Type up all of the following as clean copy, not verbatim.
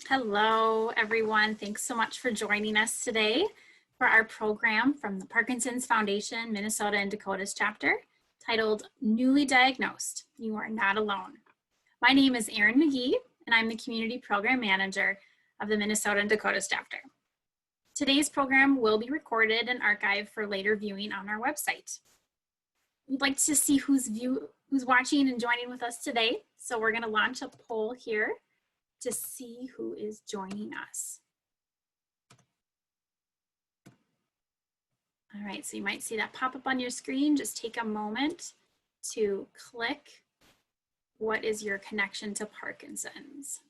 Hello, everyone. Thanks so much for joining us today for our program from the Parkinson's Foundation, Minnesota and Dakotas chapter, titled Newly Diagnosed, You Are Not Alone. My name is Erin McGee, and I'm the Community Program Manager of the Minnesota and Dakotas chapter. Today's program will be recorded and archived for later viewing on our website. We'd like to see who's watching and joining with us today, so we're going to launch a poll here to see who is joining us. All right, so you might see that pop up on your screen. Just take a moment to click what is your connection to Parkinson's.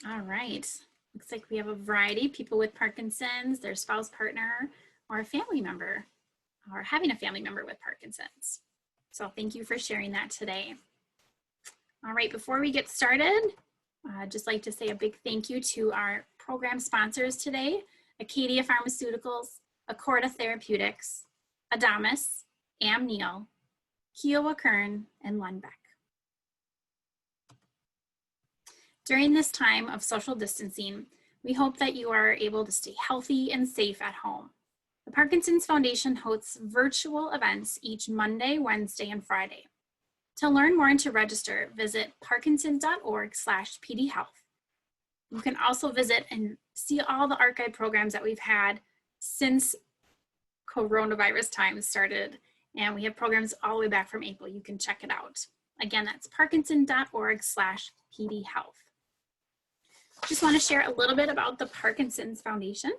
All right, looks like we have a variety of people with Parkinson's, their spouse, partner, or a family member, or having a family member with Parkinson's. So thank you for sharing that today. All right, before we get started, I'd just like to say a big thank you to our program sponsors today, Acadia Pharmaceuticals, Accorda Therapeutics, Adamas, Amneal, Kiowa Kern, and Lundbeck. During this time of social distancing, we hope that you are able to stay healthy and safe at home. The Parkinson's Foundation hosts virtual events each Monday, Wednesday, and Friday. To learn more and to register, visit parkinson.org/pdhealth. You can also visit and see all the archive programs that we've had since coronavirus times started, and we have programs all the way back from April. You can check it out. Again, that's parkinson.org/pdhealth. Just want to share a little bit about the Parkinson's Foundation.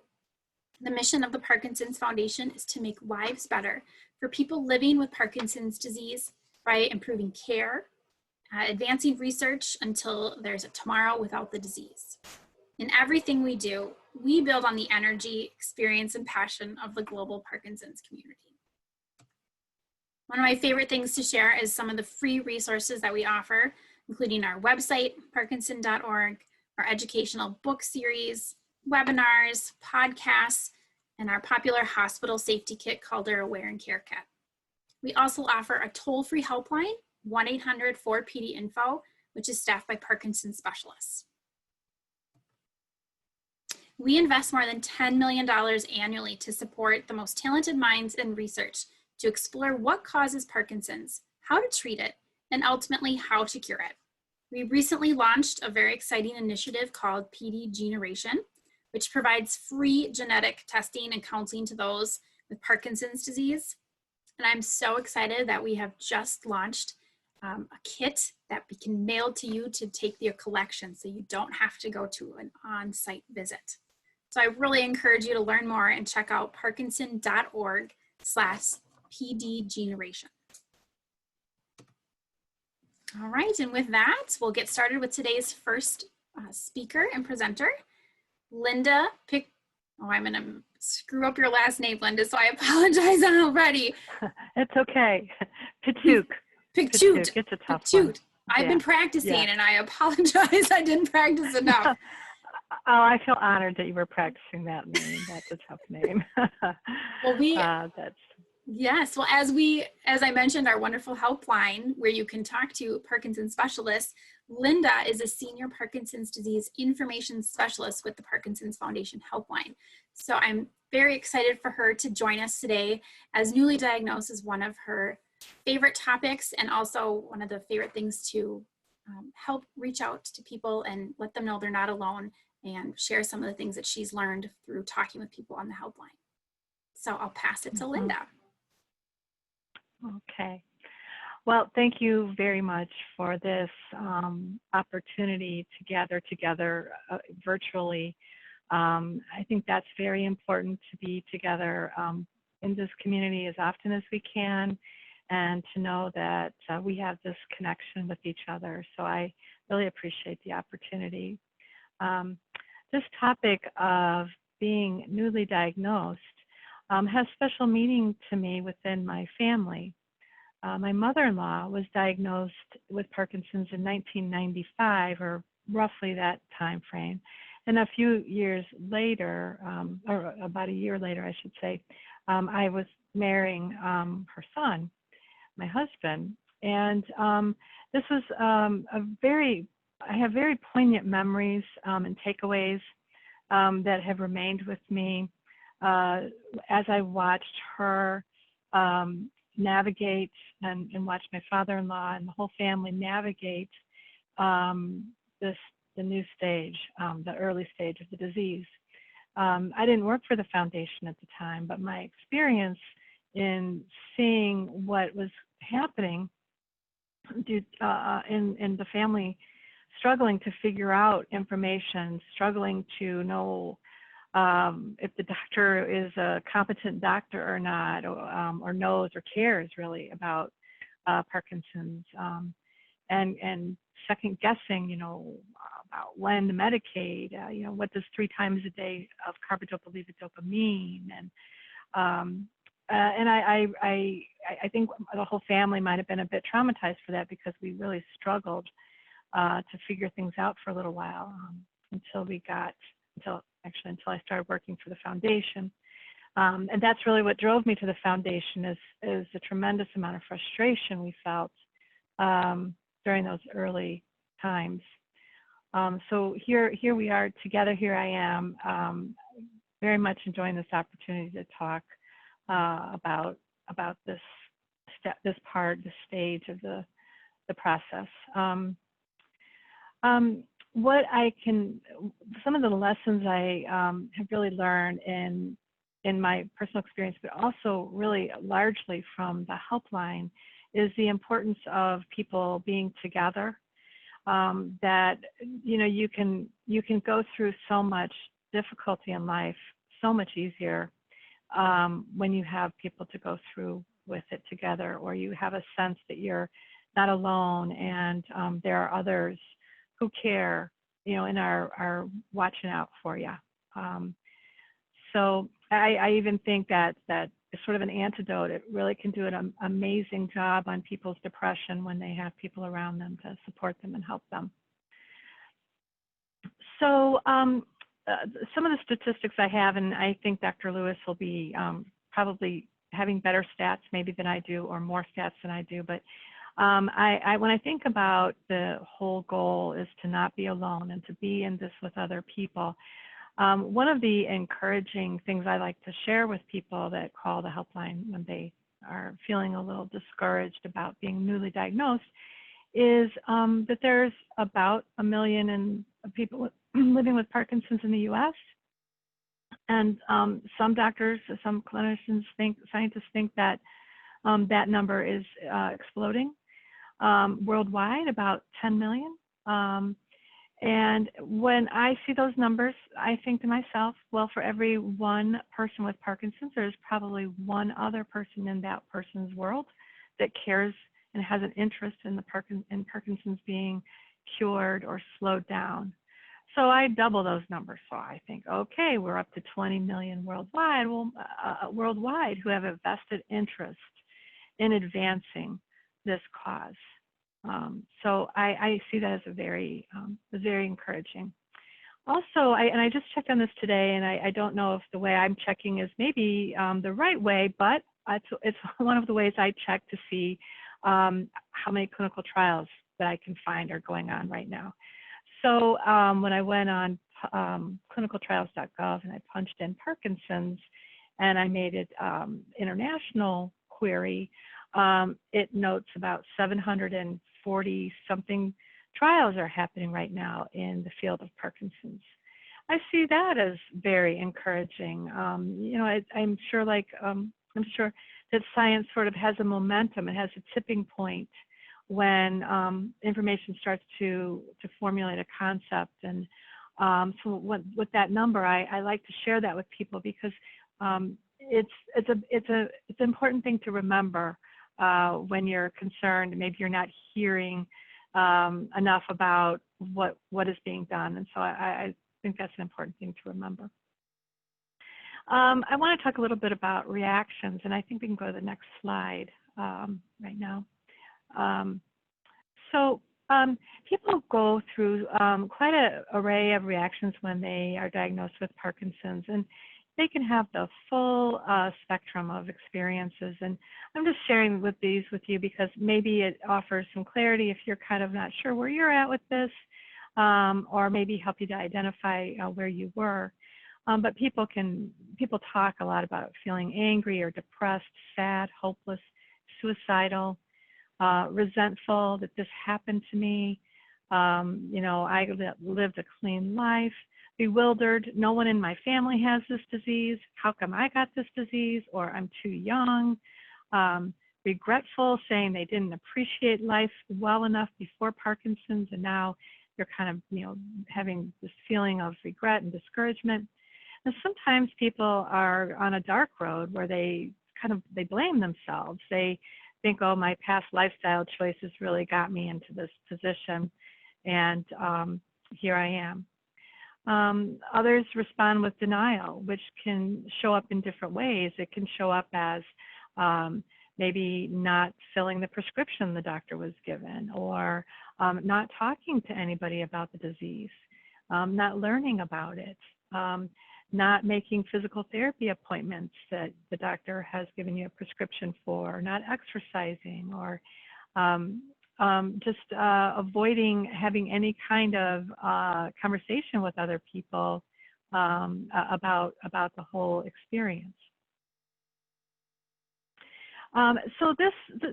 The mission of the Parkinson's Foundation is to make lives better for people living with Parkinson's disease by improving care, advancing research until there's a tomorrow without the disease. In everything we do, we build on the energy, experience, and passion of the global Parkinson's community. One of my favorite things to share is some of the free resources that we offer, including our website, parkinson.org, our educational book series, webinars, podcasts, and our popular hospital safety kit called our Aware and Care Kit. We also offer a toll-free helpline, 1-800-4PD-INFO, which is staffed by Parkinson's specialists. We invest more than $10 million annually to support the most talented minds in research to explore what causes Parkinson's, how to treat it, and ultimately how to cure it. We recently launched a very exciting initiative called PD Generation, which provides free genetic testing and counseling to those with Parkinson's disease. And I'm so excited that we have just launched a kit that we can mail to you to take your collection so you don't have to go to an on-site visit. So I really encourage you to learn more and check out parkinson.org/PD Generation. All right, and with that, we'll get started with today's first speaker and presenter, Linda I'm going to screw up your last name, Linda, so I apologize already. It's okay. Pituch. Pituch. It's a tough one. I've been practicing, and I apologize. I didn't practice enough. Oh, I feel honored that you were practicing that name. That's a tough name. Well, yes. Well, as I mentioned, our wonderful helpline where you can talk to Parkinson's specialists, Linda is a senior Parkinson's disease information specialist with the Parkinson's Foundation helpline. So I'm very excited for her to join us today, as newly diagnosed is one of her favorite topics and also one of the favorite things to help reach out to people and let them know they're not alone and share some of the things that she's learned through talking with people on the helpline. So I'll pass it to Linda. Okay. Well, thank you very much for this opportunity to gather together virtually. I think that's very important to be together in this community as often as we can and to know that we have this connection with each other. So I really appreciate the opportunity. This topic of being newly diagnosed has special meaning to me within my family. My mother-in-law was diagnosed with Parkinson's in 1995, or roughly that time frame, And a few years later, or about a year later, I should say, I was marrying her son, my husband. And this was I have very poignant memories and takeaways that have remained with me as I watched her navigate and watch my father-in-law and the whole family navigate the new stage, the early stage of the disease. I didn't work for the foundation at the time, but my experience in seeing what was happening in the family, struggling to figure out information, struggling to know if the doctor is a competent doctor or not, or knows or cares really about Parkinson's, and second guessing, about when to medicate, what does 3 times a day of carbidopa levodopa mean, and I think the whole family might have been a bit traumatized for that, because we really struggled to figure things out for a little while until I started working for the foundation. And that's really what drove me to the foundation, is the tremendous amount of frustration we felt during those early times. So here we are together. Here I am, very much enjoying this opportunity to talk about this stage of the process. Some of the lessons I have really learned in my personal experience, but also really largely from the helpline, is the importance of people being together. That you can go through so much difficulty in life so much easier when you have people to go through with it together, or you have a sense that you're not alone, and there are others who care, and are watching out for you. So I even think that is sort of an antidote. It really can do an amazing job on people's depression when they have people around them to support them and help them. So some of the statistics I have, and I think Dr. Lewis will be probably having better stats maybe than I do, or more stats than I do, but when I think about the whole goal is to not be alone and to be in this with other people, one of the encouraging things I like to share with people that call the helpline when they are feeling a little discouraged about being newly diagnosed is that there's about 1 million people living with Parkinson's in the U.S. And some doctors, some clinicians scientists think that that number is exploding. Worldwide, about 10 million. And when I see those numbers, I think to myself, well, for every one person with Parkinson's, there's probably one other person in that person's world that cares and has an interest in Parkinson's being cured or slowed down. So I double those numbers. So I think, okay, we're up to 20 million worldwide. Well, worldwide who have a vested interest in advancing this cause. So I see that as a very encouraging. Also, I just checked on this today, and I don't know if the way I'm checking is maybe the right way, but it's one of the ways I check to see how many clinical trials that I can find are going on right now. So when I went on clinicaltrials.gov and I punched in Parkinson's and I made it international query, it notes about 740 something trials are happening right now in the field of Parkinson's. I see that as very encouraging. I'm sure that science sort of has a momentum. It has a tipping point when information starts to formulate a concept. And so with that number, I like to share that with people because it's an important thing to remember when you're concerned. Maybe you're not hearing enough about what is being done. And so I think that's an important thing to remember. I want to talk a little bit about reactions, and I think we can go to the next slide right now. People go through quite an array of reactions when they are diagnosed with Parkinson's, and they can have the full spectrum of experiences. And I'm just sharing these with you because maybe it offers some clarity if you're kind of not sure where you're at with this, or maybe help you to identify where you were. But people talk a lot about feeling angry or depressed, sad, hopeless, suicidal, resentful that this happened to me. I lived a clean life, bewildered. No one in my family has this disease. How come I got this disease? Or I'm too young. Regretful, saying they didn't appreciate life well enough before Parkinson's, and now they're kind of, having this feeling of regret and discouragement. And sometimes people are on a dark road where they blame themselves. They think, oh, my past lifestyle choices really got me into this position, and here I am. Others respond with denial, which can show up in different ways. It can show up as maybe not filling the prescription the doctor was given, or not talking to anybody about the disease, not learning about it, not making physical therapy appointments that the doctor has given you a prescription for, not exercising, or just avoiding having any kind of conversation with other people about the whole experience. So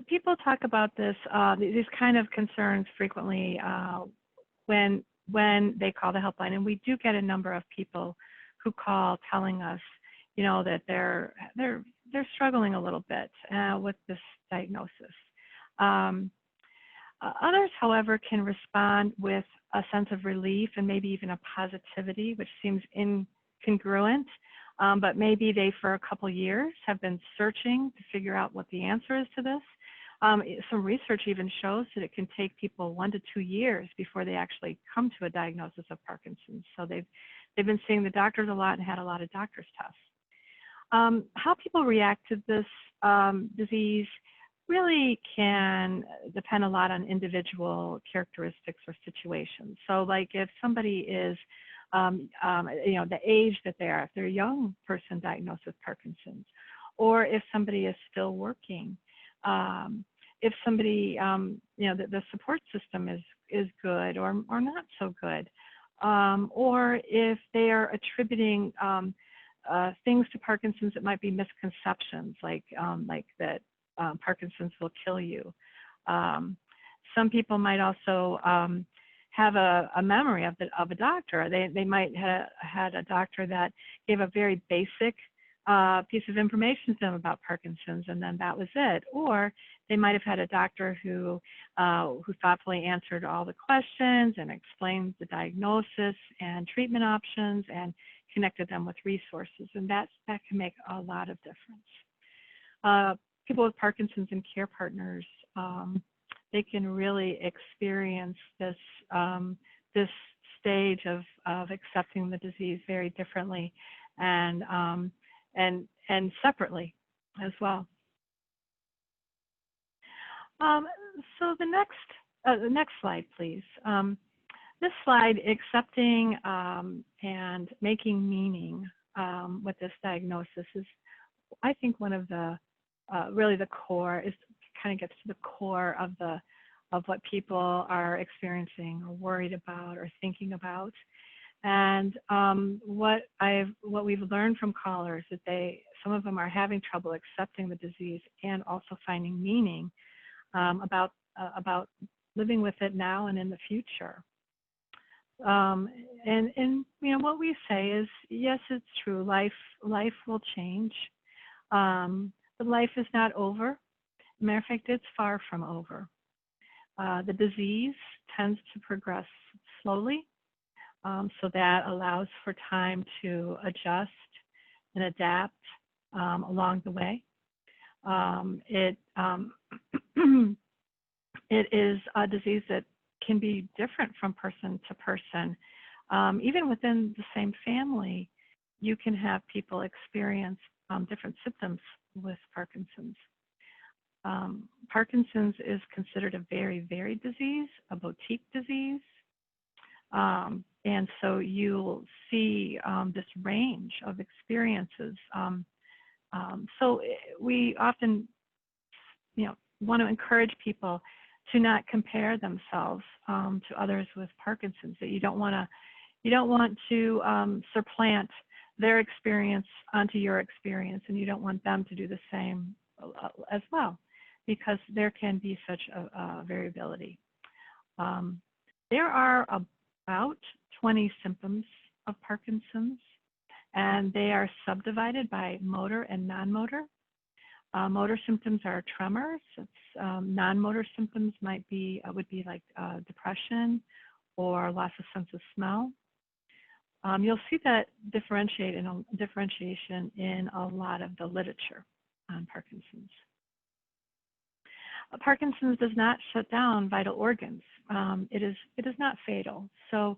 people talk about these kind of concerns frequently when they call the helpline, and we do get a number of people who call telling us, that they're struggling a little bit with this diagnosis. Others, however, can respond with a sense of relief and maybe even a positivity, which seems incongruent, but maybe they, for a couple years, have been searching to figure out what the answer is to this. Some research even shows that it can take people 1 to 2 years before they actually come to a diagnosis of Parkinson's. So they've been seeing the doctors a lot and had a lot of doctor's tests. How people react to this disease really can depend a lot on individual characteristics or situations. So like if somebody is, the age that they are, if they're a young person diagnosed with Parkinson's, or if somebody is still working, if somebody, the support system is good or not so good, or if they are attributing things to Parkinson's that might be misconceptions, like that Parkinson's will kill you. Some people might also have a memory of a doctor. They might have had a doctor that gave a very basic piece of information to them about Parkinson's, and then that was it. Or they might have had a doctor who thoughtfully answered all the questions and explained the diagnosis and treatment options and connected them with resources, and that can make a lot of difference. People with Parkinson's and care partners, they can really experience this stage of accepting the disease very differently and separately as well. So the next slide, please. This slide, accepting and making meaning with this diagnosis, is, I think, one of the really the core, kind of gets to the core of what people are experiencing or worried about or thinking about. And what we've learned from callers is that some of them are having trouble accepting the disease and also finding meaning about living with it now and in the future. And what we say is, yes, it's true. Life will change, but life is not over. Matter of fact, it's far from over. The disease tends to progress slowly, so that allows for time to adjust and adapt along the way. It is a disease that can be different from person to person. Even within the same family, you can have people experience different symptoms with Parkinson's. Parkinson's is considered a very varied disease, a boutique disease. And so you'll see this range of experiences. So we often, want to encourage people to not compare themselves to others with Parkinson's. That you don't want to supplant their experience onto your experience, and you don't want them to do the same as well, because there can be such a variability. There are about 20 symptoms of Parkinson's, and they are subdivided by motor and non-motor. Motor symptoms are tremors. Non-motor symptoms would be like depression or loss of sense of smell. You'll see that differentiation in a lot of the literature on Parkinson's. Parkinson's does not shut down vital organs. It is not fatal. So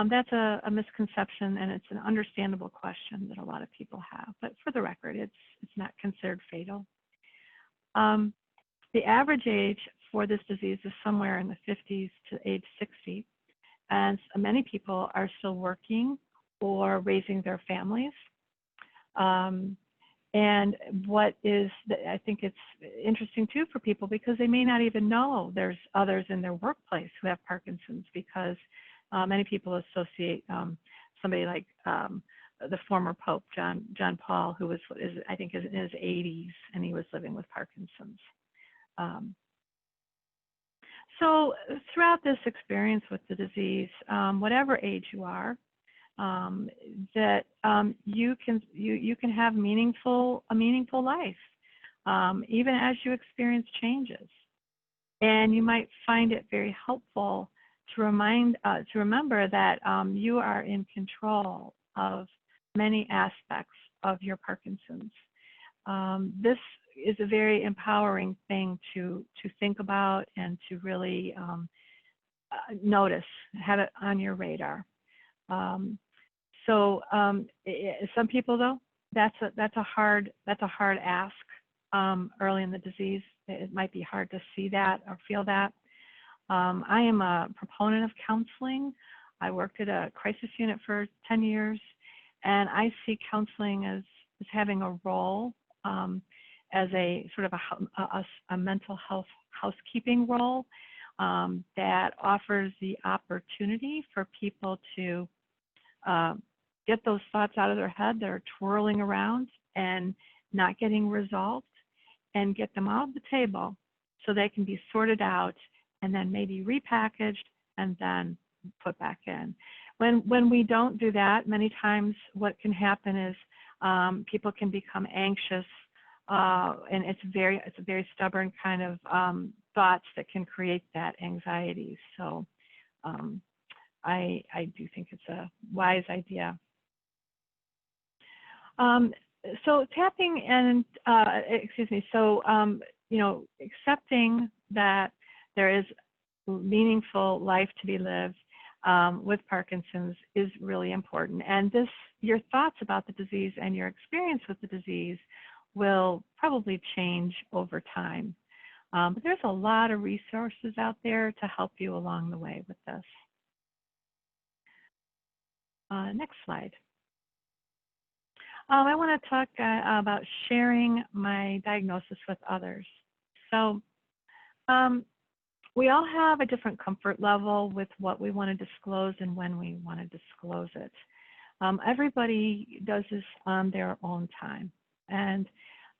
that's a misconception, and it's an understandable question that a lot of people have. But for the record, it's not considered fatal. The average age for this disease is somewhere in the 50s to age 60, and many people are still working or raising their families. And what is, I think it's interesting too for people, because they may not even know there's others in their workplace who have Parkinson's, because many people associate somebody like the former Pope, John Paul, who I think is in his 80s, and he was living with Parkinson's. So throughout this experience with the disease, whatever age you are, that you can have a meaningful life, even as you experience changes. And you might find it very helpful to remember that you are in control of many aspects of your Parkinson's. This is a very empowering thing to think about and to really notice, have it on your radar. So some people, though, that's a hard ask early in the disease. It might be hard to see that or feel that. I am a proponent of counseling. I worked at a crisis unit for 10 years, and I see counseling as having a role as a sort of a mental health housekeeping role that offers the opportunity for people to get those thoughts out of their head that are twirling around and not getting resolved, and get them off the table so they can be sorted out and then maybe repackaged and then put back in. When we don't do that, many times what can happen is people can become anxious, and it's a very stubborn kind of thoughts that can create that anxiety. So I do think it's a wise idea. So tapping and accepting that there is meaningful life to be lived with Parkinson's is really important. And your thoughts about the disease and your experience with the disease will probably change over time. But there's a lot of resources out there to help you along the way with this. Next slide. I want to talk about sharing my diagnosis with others. So we all have a different comfort level with what we want to disclose and when we want to disclose it. Everybody does this on their own time. And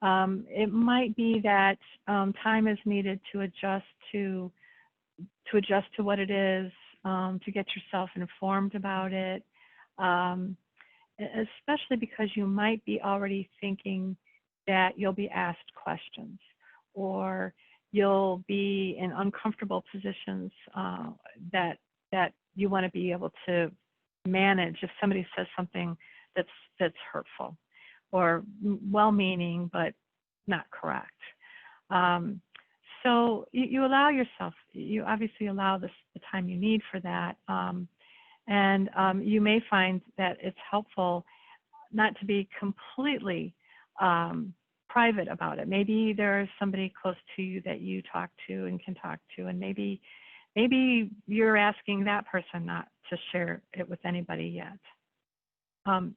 it might be that time is needed to adjust to what it is, to get yourself informed about it, especially because you might be already thinking that you'll be asked questions, or you'll be in uncomfortable positions that you want to be able to manage if somebody says something that's hurtful or well-meaning but not correct. So you allow yourself, you obviously allow the time you need for that. And you may find that it's helpful not to be completely private about it. Maybe there's somebody close to you that you talk to and can talk to, and maybe you're asking that person not to share it with anybody yet. The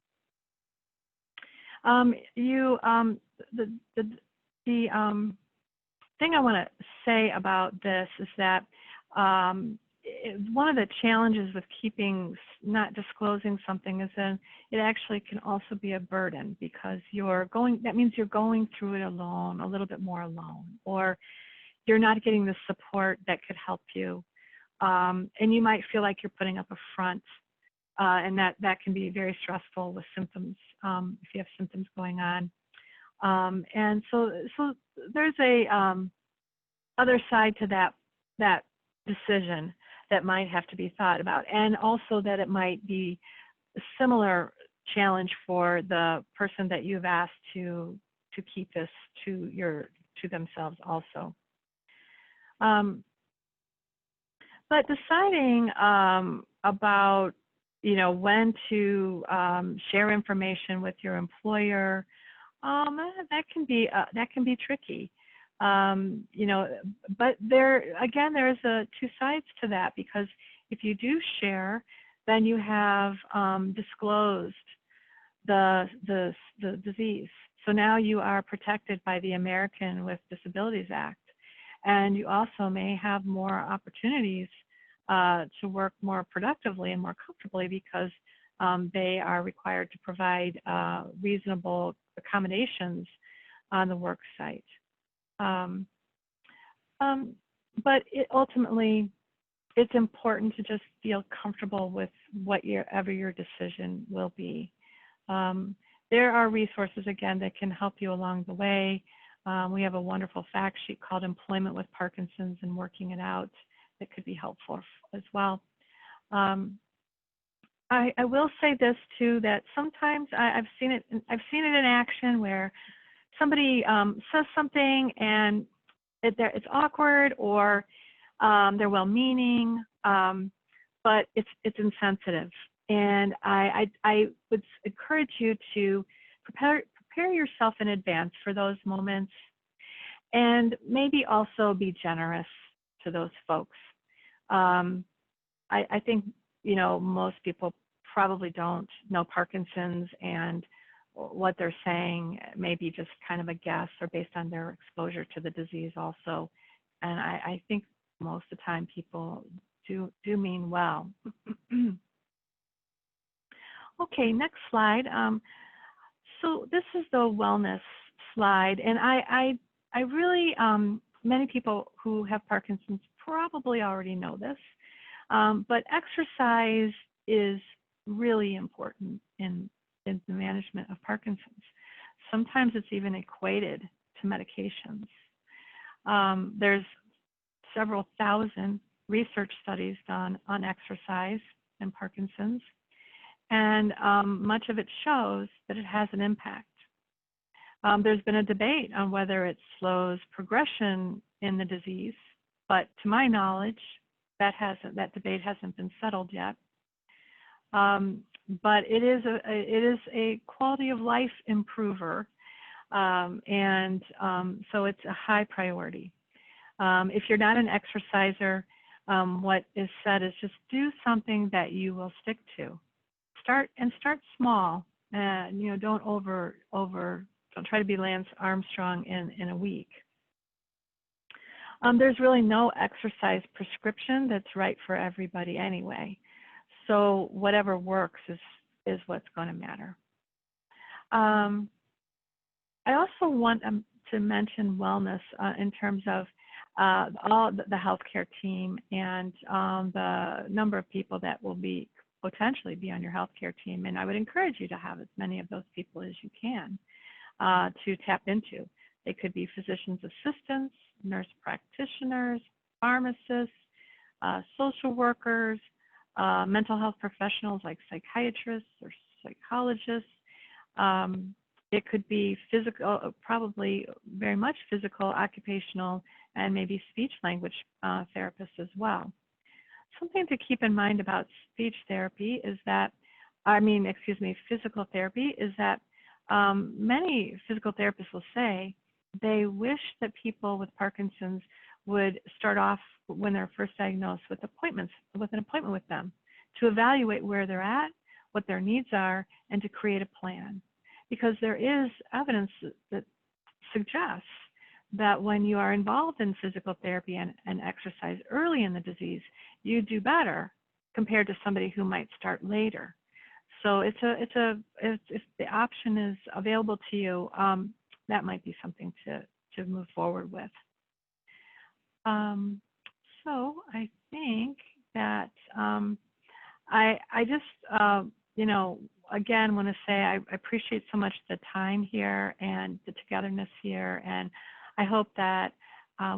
thing I want to say about this is that one of the challenges with not disclosing something is that it actually can also be a burden, because that means you're going through it alone, a little bit more alone, or you're not getting the support that could help you. And you might feel like you're putting up a front, and that can be very stressful with symptoms, if you have symptoms going on. And so there's a other side to that decision that might have to be thought about, and also that it might be a similar challenge for the person that you've asked to keep this to themselves also. But deciding about when to share information with your employer, that can be tricky. But there's two sides to that, because if you do share, then you have disclosed the disease. So now you are protected by the American with Disabilities Act, and you also may have more opportunities to work more productively and more comfortably, because they are required to provide reasonable accommodations on the work site. But ultimately, it's important to just feel comfortable with whatever your decision will be. There are resources, again, that can help you along the way. We have a wonderful fact sheet called Employment with Parkinson's and Working It Out that could be helpful as well. I will say this too, that sometimes I've seen it in action where somebody says something and it's awkward, or they're well-meaning, but it's insensitive. And I would encourage you to prepare yourself in advance for those moments, and maybe also be generous to those folks. I think most people probably don't know Parkinson's, and what they're saying may be just kind of a guess or based on their exposure to the disease also. And I think most of the time people do mean well. Okay, next slide. So this is the wellness slide, and I really, many people who have Parkinson's probably already know this, but exercise is really important in the management of Parkinson's. Sometimes it's even equated to medications. There's several thousand research studies done on exercise and Parkinson's, and much of it shows that it has an impact. There's been a debate on whether it slows progression in the disease, but to my knowledge, that debate hasn't been settled yet. But it is a quality of life improver, and so it's a high priority. If you're not an exerciser, what is said is just do something that you will stick to. Start small, and don't try to be Lance Armstrong in a week. There's really no exercise prescription that's right for everybody anyway. So whatever works is what's going to matter. I also want to mention wellness in terms of all the healthcare team and the number of people that will potentially be on your healthcare team. And I would encourage you to have as many of those people as you can to tap into. They could be physician's assistants, nurse practitioners, pharmacists, social workers, mental health professionals like psychiatrists or psychologists. It could be physical, probably very much physical, occupational, and maybe speech language therapists as well. Something to keep in mind about speech therapy is that, physical therapy is that many physical therapists will say they wish that people with Parkinson's would start off when they're first diagnosed with an appointment with them to evaluate where they're at, what their needs are, and to create a plan. Because there is evidence that suggests that when you are involved in physical therapy and exercise early in the disease, you do better compared to somebody who might start later. So if the option is available to you, that might be something to move forward with. So I think that I just, again, want to say I appreciate so much the time here and the togetherness here, and I hope that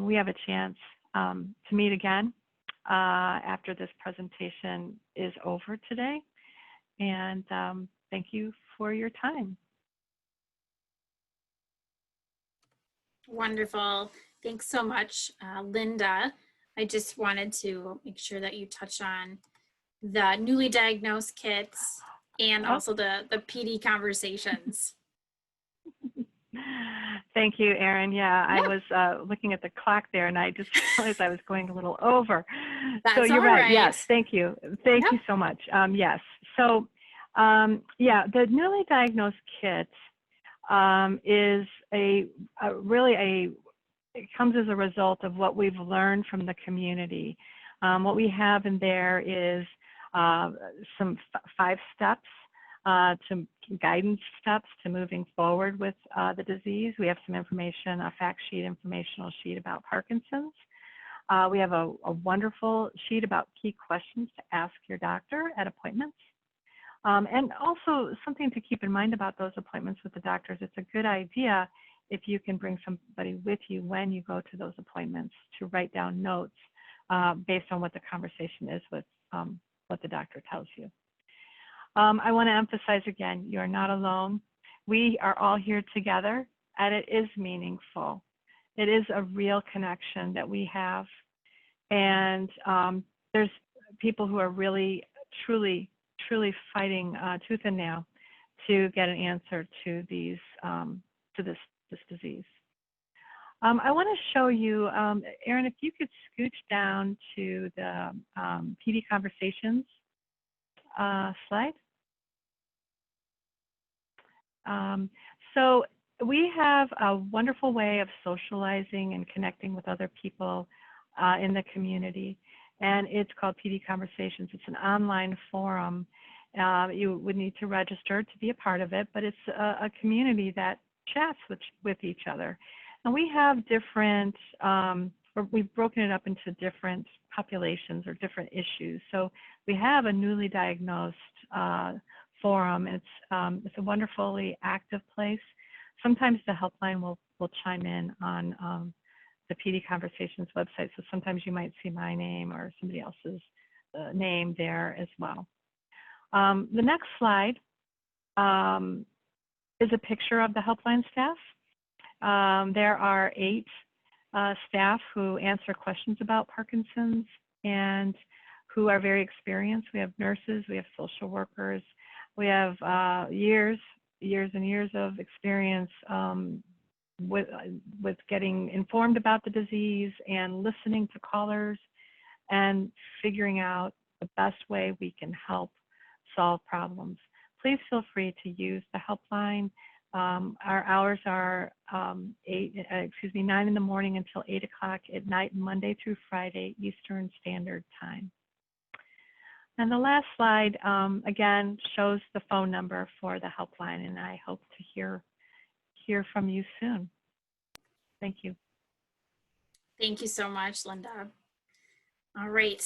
we have a chance to meet again after this presentation is over today. And thank you for your time. Wonderful. Thanks so much, Linda. I just wanted to make sure that you touch on the newly diagnosed kits and also the PD conversations. Thank you, Erin. Yeah, I was looking at the clock there, and I just realized I was going a little over. So you're right. Yes, thank you. Thank you so much. Yes. So, the newly diagnosed kit is it comes as a result of what we've learned from the community. What we have in there is some 5 steps to guidance steps to moving forward with the disease. We have some information, a fact sheet, informational sheet about Parkinson's. We have a wonderful sheet about key questions to ask your doctor at appointments. And also something to keep in mind about those appointments with the doctors. It's a good idea if you can bring somebody with you when you go to those appointments to write down notes based on what the conversation is with what the doctor tells you. I want to emphasize again, you're not alone. We are all here together, and it is meaningful. It is a real connection that we have. And there's people who are really, truly fighting tooth and nail to get an answer to these this disease. I want to show you, Erin, if you could scooch down to the PD conversations slide. So we have a wonderful way of socializing and connecting with other people in the community, and it's called PD Conversations. It's an online forum. You would need to register to be a part of it, but it's a community that chats with each other. And we have different, we've broken it up into different populations or different issues. So we have a newly diagnosed forum. It's a wonderfully active place. Sometimes the helpline will chime in on the PD Conversations website. So sometimes you might see my name or somebody else's name there as well. The next slide is a picture of the helpline staff. There are 8 staff who answer questions about Parkinson's and who are very experienced. We have nurses, we have social workers, we have years and years of experience with getting informed about the disease and listening to callers and figuring out the best way we can help solve problems. Please feel free to use the helpline. Our hours are 9 in the morning until 8 o'clock at night, Monday through Friday, Eastern Standard Time. And the last slide, again, shows the phone number for the helpline, and I hope to hear from you soon. Thank you. Thank you so much, Linda. All right,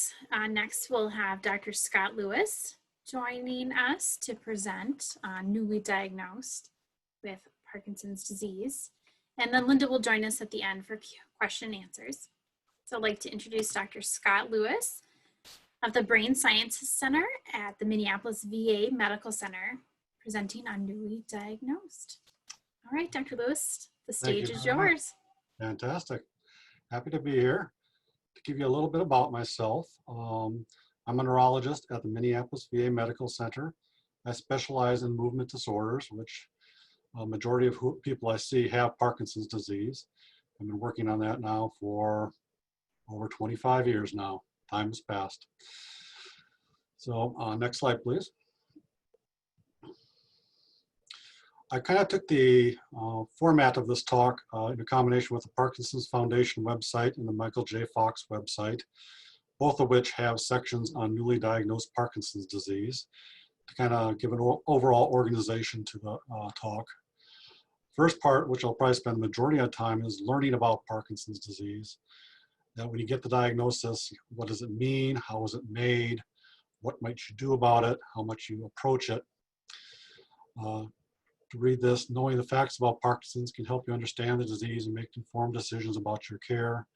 next we'll have Dr. Scott Lewis joining us to present newly diagnosed with Parkinson's disease. And then Linda will join us at the end for question and answers. So I'd like to introduce Dr. Scott Lewis of the Brain Sciences Center at the Minneapolis VA Medical Center, presenting on newly diagnosed. All right, Dr. Lewis, the stage is yours. Fantastic. Happy to be here. To give you a little bit about myself, I'm a neurologist at the Minneapolis VA Medical Center. I specialize in movement disorders, which A majority of people I see have Parkinson's disease. I've been working on that now for over 25 years now. Time has passed. So next slide, please. I kind of took the format of this talk in combination with the Parkinson's Foundation website and the Michael J. Fox website, both of which have sections on newly diagnosed Parkinson's disease to kind of give an overall organization to the talk. First part, which I'll probably spend the majority of time, is learning about Parkinson's disease. That when you get the diagnosis, what does it mean? How is it made? What might you do about it? How much you approach it? To read this, knowing the facts about Parkinson's can help you understand the disease and make informed decisions about your care.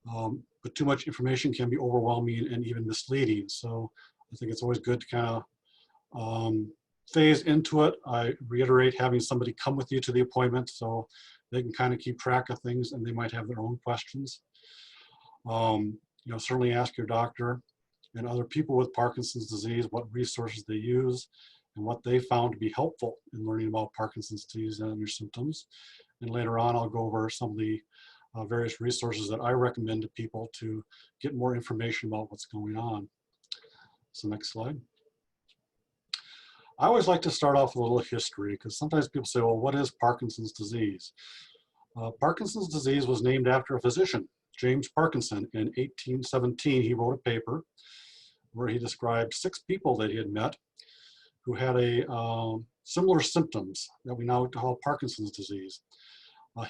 But too much information can be overwhelming and even misleading. So I think it's always good to kind of phase into it. I reiterate having somebody come with you to the appointment so they can kind of keep track of things and they might have their own questions. Certainly ask your doctor and other people with Parkinson's disease what resources they use and what they found to be helpful in learning about Parkinson's disease and your symptoms. And later on, I'll go over some of the various resources that I recommend to people to get more information about what's going on. So next slide. I always like to start off with a little history because sometimes people say, well, what is Parkinson's disease? Parkinson's disease was named after a physician, James Parkinson. In 1817, he wrote a paper where he described 6 people that he had met who had similar symptoms that we now call Parkinson's disease.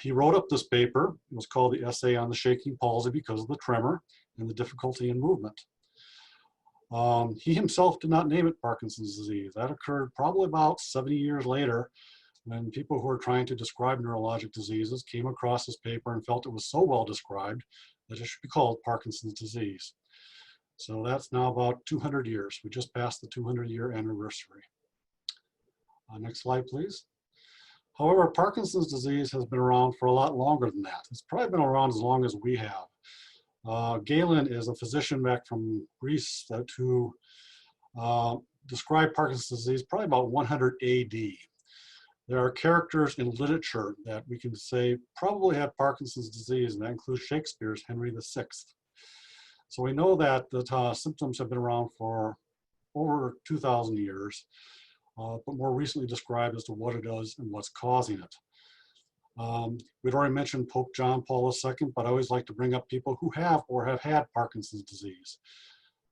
He wrote up this paper. It was called the Essay on the Shaking Palsy because of the tremor and the difficulty in movement. He himself did not name it Parkinson's disease. That occurred probably about 70 years later when people who were trying to describe neurologic diseases came across this paper and felt it was so well described that it should be called Parkinson's disease. So that's now about 200 years. We just passed the 200-year anniversary. Next slide, please. However, Parkinson's disease has been around for a lot longer than that. It's probably been around as long as we have. Galen is a physician back from Greece who described Parkinson's disease probably about 100 AD. There are characters in literature that we can say probably had Parkinson's disease, and that includes Shakespeare's Henry VI. So we know that the symptoms have been around for over 2,000 years, but more recently described as to what it is and what's causing it. We'd already mentioned Pope John Paul II, but I always like to bring up people who have or have had Parkinson's disease.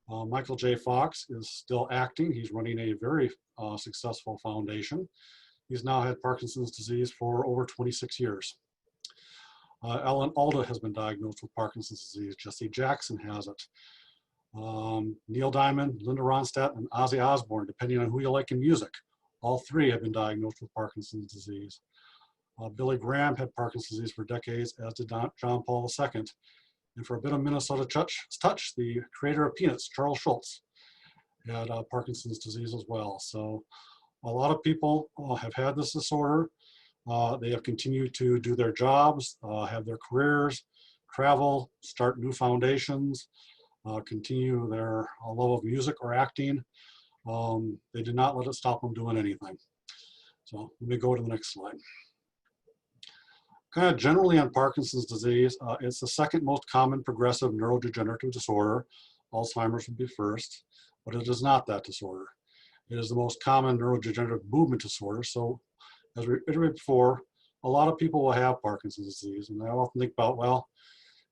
Michael J. Fox is still acting. He's running a very successful foundation. He's now had Parkinson's disease for over 26 years. Alan Alda has been diagnosed with Parkinson's disease. Jesse Jackson has it. Neil Diamond, Linda Ronstadt, and Ozzy Osbourne, depending on who you like in music. All 3 have been diagnosed with Parkinson's disease. Billy Graham had Parkinson's disease for decades, as did John Paul II. And for a bit of Minnesota touch, the creator of Peanuts, Charles Schultz, had Parkinson's disease as well. So a lot of people have had this disorder. They have continued to do their jobs, have their careers, travel, start new foundations, continue their love of music or acting. They did not let it stop them doing anything. So let me go to the next slide. Kind of generally on Parkinson's disease, it's the second most common progressive neurodegenerative disorder. Alzheimer's would be first, but it is not that disorder. It is the most common neurodegenerative movement disorder. So as we iterated before, a lot of people will have Parkinson's disease. And I often think about, well,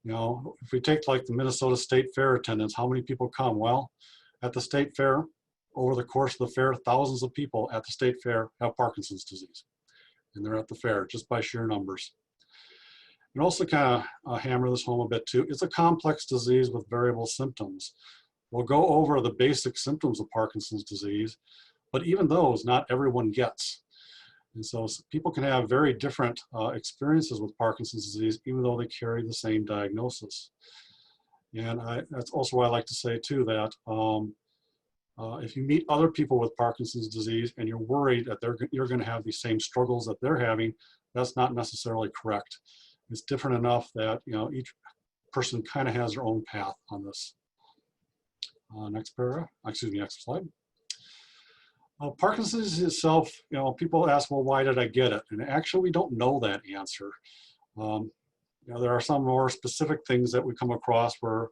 if we take like the Minnesota State Fair attendance, how many people come? Well, at the State Fair, over the course of the fair, thousands of people at the State Fair have Parkinson's disease. And they're at the fair just by sheer numbers. And also kind of hammer this home a bit too, it's a complex disease with variable symptoms. We'll go over the basic symptoms of Parkinson's disease, but even those, not everyone gets. And so people can have very different experiences with Parkinson's disease, even though they carry the same diagnosis. And that's also why I like to say too that if you meet other people with Parkinson's disease and you're worried that you're going to have these same struggles that they're having, that's not necessarily correct. It's different enough that each person kind of has their own path on this. Next paragraph, excuse me, next slide. Parkinson's itself, people ask, well, why did I get it? And actually, we don't know that answer. There are some more specific things that we come across where,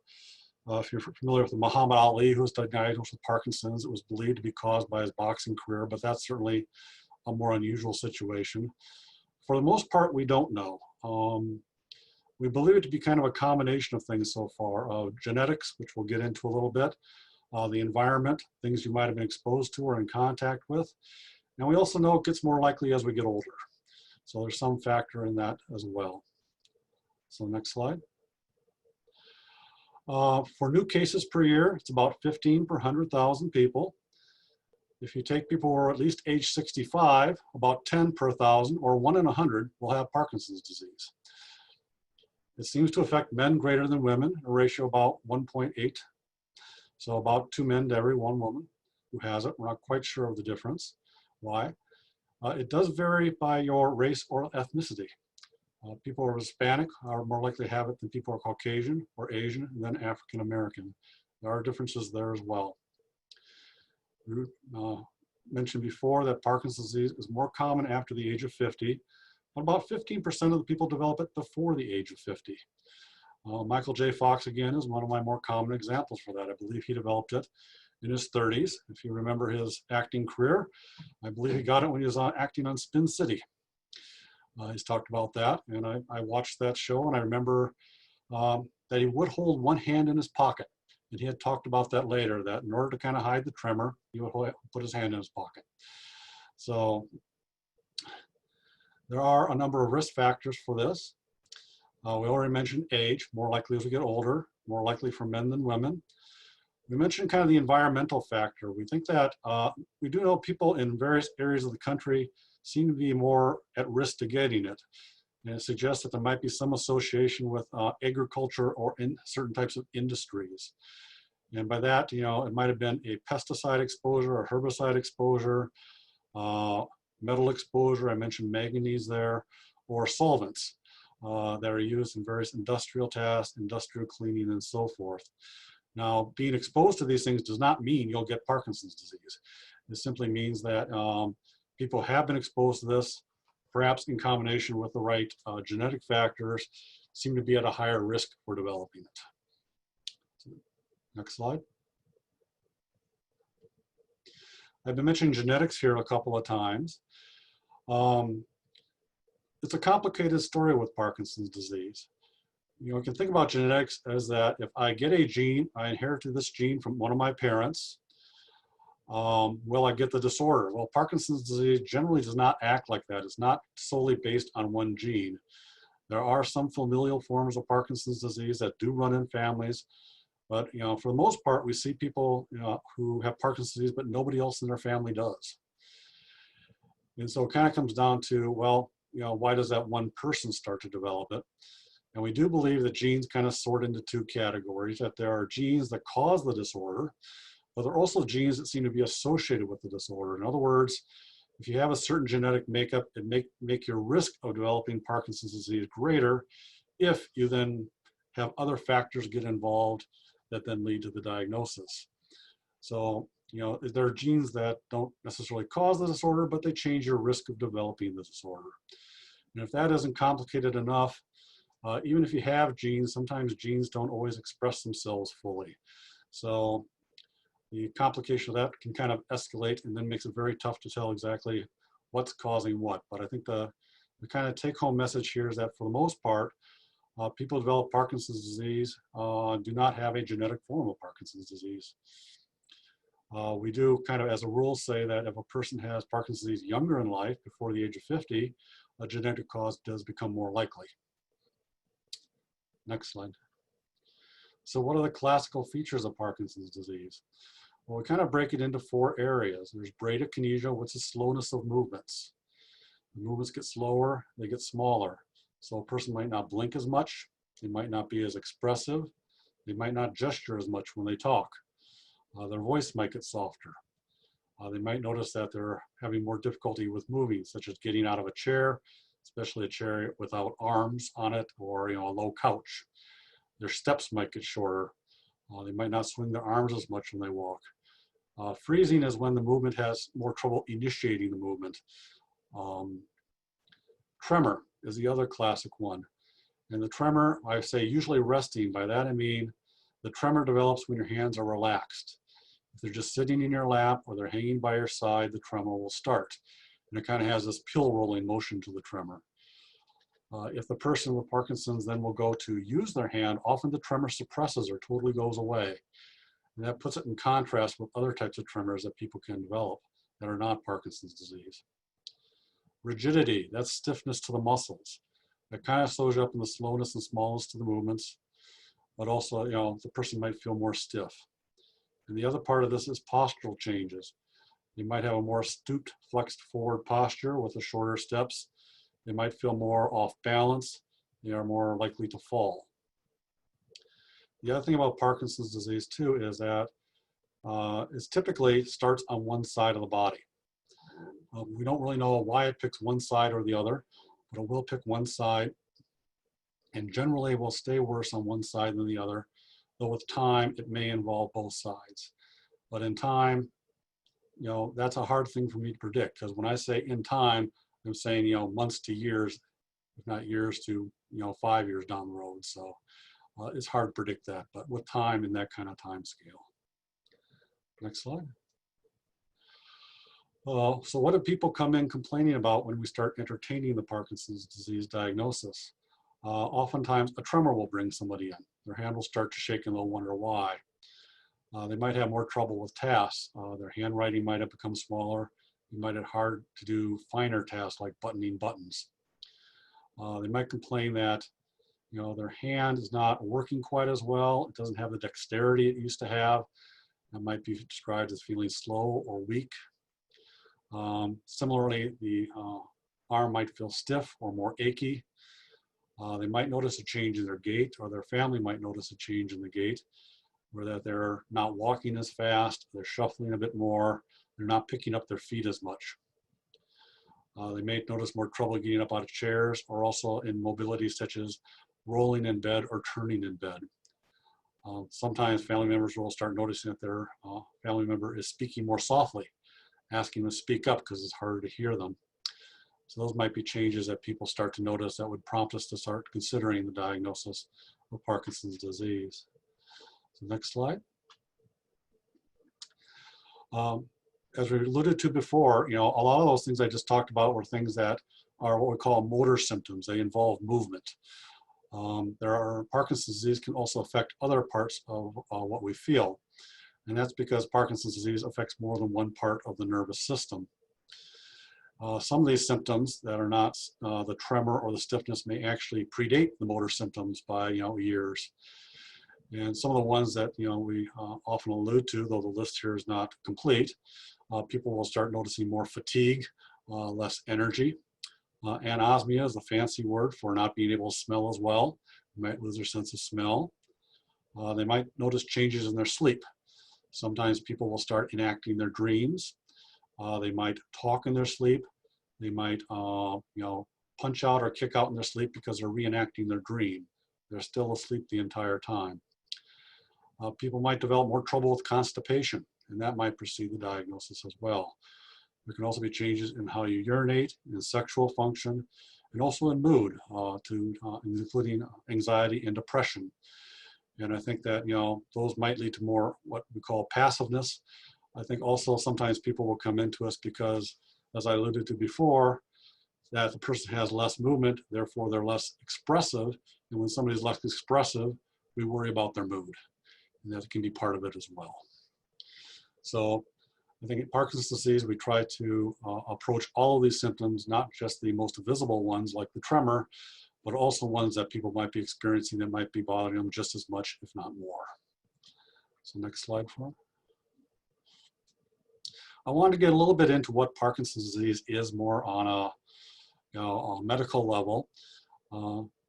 if you're familiar with Muhammad Ali, who was diagnosed with Parkinson's, it was believed to be caused by his boxing career, but that's certainly a more unusual situation. For the most part, we don't know. We believe it to be kind of a combination of things so far, genetics, which we'll get into a little bit, the environment, things you might have been exposed to or in contact with. And we also know it gets more likely as we get older. So there's some factor in that as well. So next slide. For new cases per year, it's about 15 per 100,000 people. If you take people who are at least age 65, about 10 per 1,000 or 1 in 100 will have Parkinson's disease. It seems to affect men greater than women, a ratio about 1.8. So about 2 men to every 1 woman who has it. We're not quite sure of the difference. Why? It does vary by your race or ethnicity. People who are Hispanic are more likely to have it than people who are Caucasian or Asian and then African American. There are differences there as well. We mentioned before that Parkinson's disease is more common after the age of 50. About 15% of the people develop it before the age of 50. Michael J. Fox, again, is one of my more common examples for that. I believe he developed it in his 30s. If you remember his acting career, I believe he got it when he was acting on Spin City. He's talked about that, and I watched that show, and I remember that he would hold one hand in his pocket. And he had talked about that later, that in order to kind of hide the tremor, he would put his hand in his pocket. So there are a number of risk factors for this. We already mentioned age, more likely as we get older, more likely for men than women. We mentioned kind of the environmental factor. We think that we do know people in various areas of the country seem to be more at risk to getting it. And it suggests that there might be some association with agriculture or in certain types of industries. And by that, it might have been a pesticide exposure or herbicide exposure, metal exposure, I mentioned manganese there, or solvents that are used in various industrial tasks, industrial cleaning, and so forth. Now, being exposed to these things does not mean you'll get Parkinson's disease. It simply means that people have been exposed to this, perhaps in combination with the right genetic factors, seem to be at a higher risk for developing it. So, next slide. I've been mentioning genetics here a couple of times. It's a complicated story with Parkinson's disease. You can think about genetics as that if I get a gene, I inherited this gene from one of my parents, will I get the disorder? Well, Parkinson's disease generally does not act like that. It's not solely based on one gene. There are some familial forms of Parkinson's disease that do run in families, but for the most part, we see people who have Parkinson's disease, but nobody else in their family does. And so it kind of comes down to, well, why does that one person start to develop it? And we do believe that genes kind of sort into 2 categories, that there are genes that cause the disorder, but there are also genes that seem to be associated with the disorder. In other words, if you have a certain genetic makeup, it make your risk of developing Parkinson's disease greater if you then have other factors get involved that then lead to the diagnosis. So, there are genes that don't necessarily cause the disorder, but they change your risk of developing the disorder. And if that isn't complicated enough, even if you have genes, sometimes genes don't always express themselves fully. So the complication of that can kind of escalate and then makes it very tough to tell exactly what's causing what. But I think the kind of take-home message here is that for the most part, people who develop Parkinson's disease do not have a genetic form of Parkinson's disease. We do kind of as a rule say that if a person has Parkinson's disease younger in life, before the age of 50, a genetic cause does become more likely. Next slide. So what are the classical features of Parkinson's disease? Well, we kind of break it into 4 areas. There's bradykinesia, which is slowness of movements. The movements get slower, they get smaller. So a person might not blink as much, they might not be as expressive, they might not gesture as much when they talk. Their voice might get softer. They might notice that they're having more difficulty with moving, such as getting out of a chair, especially a chair without arms on it, or a low couch. Their steps might get shorter. They might not swing their arms as much when they walk. Freezing is when the movement has more trouble initiating the movement. Tremor is the other classic one. And the tremor, I say usually resting. By that I mean the tremor develops when your hands are relaxed. If they're just sitting in your lap or they're hanging by your side, the tremor will start. And it kind of has this pill rolling motion to the tremor. If the person with Parkinson's then will go to use their hand, often the tremor suppresses or totally goes away. And that puts it in contrast with other types of tremors that people can develop that are not Parkinson's disease. Rigidity, that's stiffness to the muscles. That kind of shows up in the slowness and smallness to the movements, but also, the person might feel more stiff. And the other part of this is postural changes. They might have a more stooped, flexed forward posture with the shorter steps. They might feel more off balance. They are more likely to fall. The other thing about Parkinson's disease too is that it typically starts on one side of the body. We don't really know why it picks one side or the other, but it will pick one side and generally will stay worse on one side than the other, though with time it may involve both sides. But in time, that's a hard thing for me to predict, because when I say in time, I'm saying, months to years, if not years to, 5 years down the road. So it's hard to predict that, but with time in that kind of time scale. Next slide. So what do people come in complaining about when we start entertaining the Parkinson's disease diagnosis? Oftentimes a tremor will bring somebody in. Their hand will start to shake and they'll wonder why. They might have more trouble with tasks. Their handwriting might have become smaller. They might have hard to do finer tasks like buttoning buttons. They might complain that their hand is not working quite as well. It doesn't have the dexterity it used to have. That might be described as feeling slow or weak. Similarly, the arm might feel stiff or more achy. They might notice a change in their gait, or their family might notice a change in the gait, where that they're not walking as fast, they're shuffling a bit more, they're not picking up their feet as much. They may notice more trouble getting up out of chairs, or also in mobility such as rolling in bed or turning in bed. Sometimes family members will start noticing that their family member is speaking more softly, asking them to speak up because it's harder to hear them. So those might be changes that people start to notice that would prompt us to start considering the diagnosis of Parkinson's disease. So next slide. As we alluded to before, a lot of those things I just talked about were things that are what we call motor symptoms. They involve movement. Parkinson's disease can also affect other parts of what we feel. And that's because Parkinson's disease affects more than one part of the nervous system. Some of these symptoms that are not the tremor or the stiffness may actually predate the motor symptoms by years. And some of the ones that we often allude to, though the list here is not complete, people will start noticing more fatigue, less energy. Anosmia is the fancy word for not being able to smell as well. They might lose their sense of smell. They might notice changes in their sleep. Sometimes people will start enacting their dreams. They might talk in their sleep. They might, punch out or kick out in their sleep because they're reenacting their dream. They're still asleep the entire time. People might develop more trouble with constipation, and that might precede the diagnosis as well. There can also be changes in how you urinate, in sexual function, and also in mood, including anxiety and depression. And I think that, those might lead to more what we call passiveness. I think also sometimes people will come into us because, as I alluded to before, that the person has less movement, therefore they're less expressive. And when somebody's less expressive, we worry about their mood. And that can be part of it as well. So I think in Parkinson's disease, we try to approach all of these symptoms, not just the most visible ones like the tremor, but also ones that people might be experiencing that might be bothering them just as much, if not more. So next slide for me. I wanted to get a little bit into what Parkinson's disease is more on a medical level.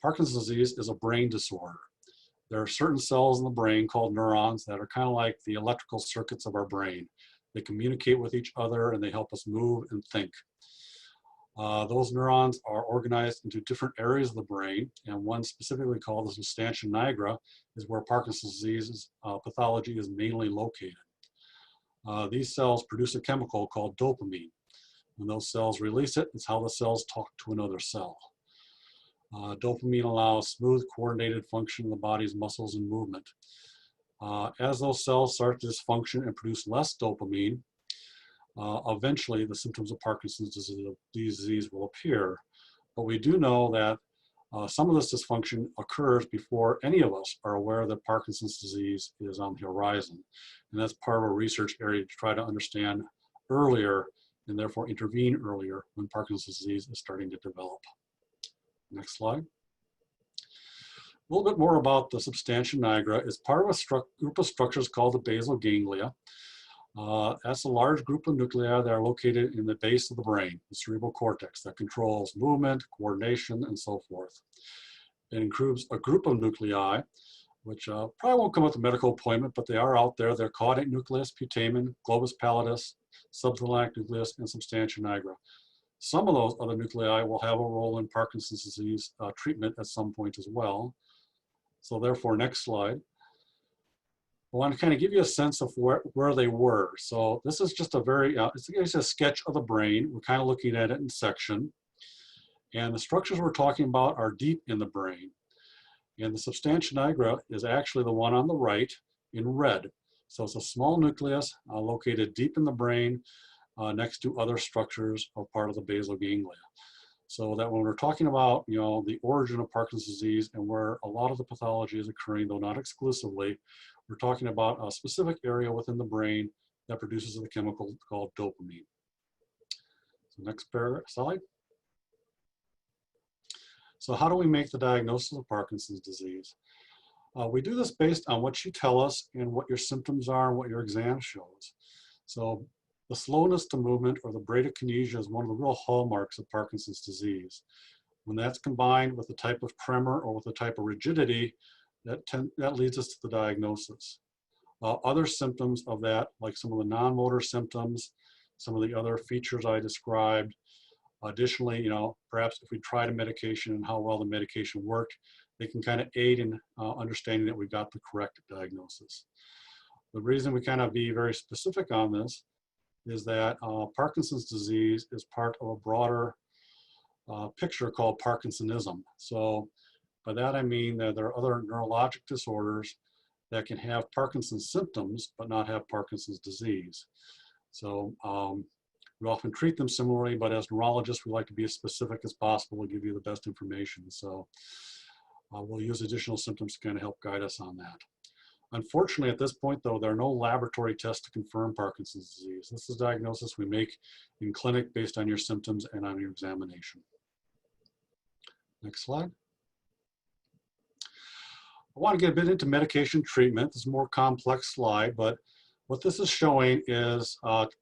Parkinson's disease is a brain disorder. There are certain cells in the brain called neurons that are kind of like the electrical circuits of our brain. They communicate with each other and they help us move and think. Those neurons are organized into different areas of the brain, and one specifically called the substantia nigra is where Parkinson's disease pathology is mainly located. These cells produce a chemical called dopamine. When those cells release it, it's how the cells talk to another cell. Dopamine allows smooth, coordinated function of the body's muscles and movement. As those cells start to dysfunction and produce less dopamine, eventually the symptoms of Parkinson's disease will appear. But we do know that some of this dysfunction occurs before any of us are aware that Parkinson's disease is on the horizon. And that's part of a research area to try to understand earlier and therefore intervene earlier when Parkinson's disease is starting to develop. Next slide. A little bit more about the substantia nigra. It's part of a group of structures called the basal ganglia. That's a large group of nuclei that are located in the base of the brain, the cerebral cortex, that controls movement, coordination, and so forth. It includes a group of nuclei, which probably won't come with a medical appointment, but they are out there. They're caudate nucleus, putamen, globus pallidus, subthalamic nucleus, and substantia nigra. Some of those other nuclei will have a role in Parkinson's disease treatment at some point as well. So therefore, next slide. I want to kind of give you a sense of where they were. So this is just a very, it's a sketch of the brain. We're kind of looking at it in section. And the structures we're talking about are deep in the brain. And the substantia nigra is actually the one on the right in red. So it's a small nucleus located deep in the brain next to other structures of part of the basal ganglia. So that when we're talking about, the origin of Parkinson's disease and where a lot of the pathology is occurring, though not exclusively, we're talking about a specific area within the brain that produces a chemical called dopamine. So next slide. So how do we make the diagnosis of Parkinson's disease? We do this based on what you tell us and what your symptoms are and what your exam shows. So the slowness to movement, or the bradykinesia, is one of the real hallmarks of Parkinson's disease. When that's combined with the type of tremor or with the type of rigidity, that leads us to the diagnosis. Other symptoms of that, like some of the non-motor symptoms, some of the other features I described. Additionally, perhaps if we tried a medication and how well the medication worked, they can kind of aid in understanding that we've got the correct diagnosis. The reason we kind of be very specific on this is that Parkinson's disease is part of a broader picture called Parkinsonism. So by that I mean that there are other neurologic disorders that can have Parkinson's symptoms but not have Parkinson's disease. So we often treat them similarly, but as neurologists, we like to be as specific as possible to give you the best information. So we'll use additional symptoms to kind of help guide us on that. Unfortunately, at this point, though, there are no laboratory tests to confirm Parkinson's disease. This is a diagnosis we make in clinic based on your symptoms and on your examination. Next slide. I want to get a bit into medication treatment. This is a more complex slide, but what this is showing is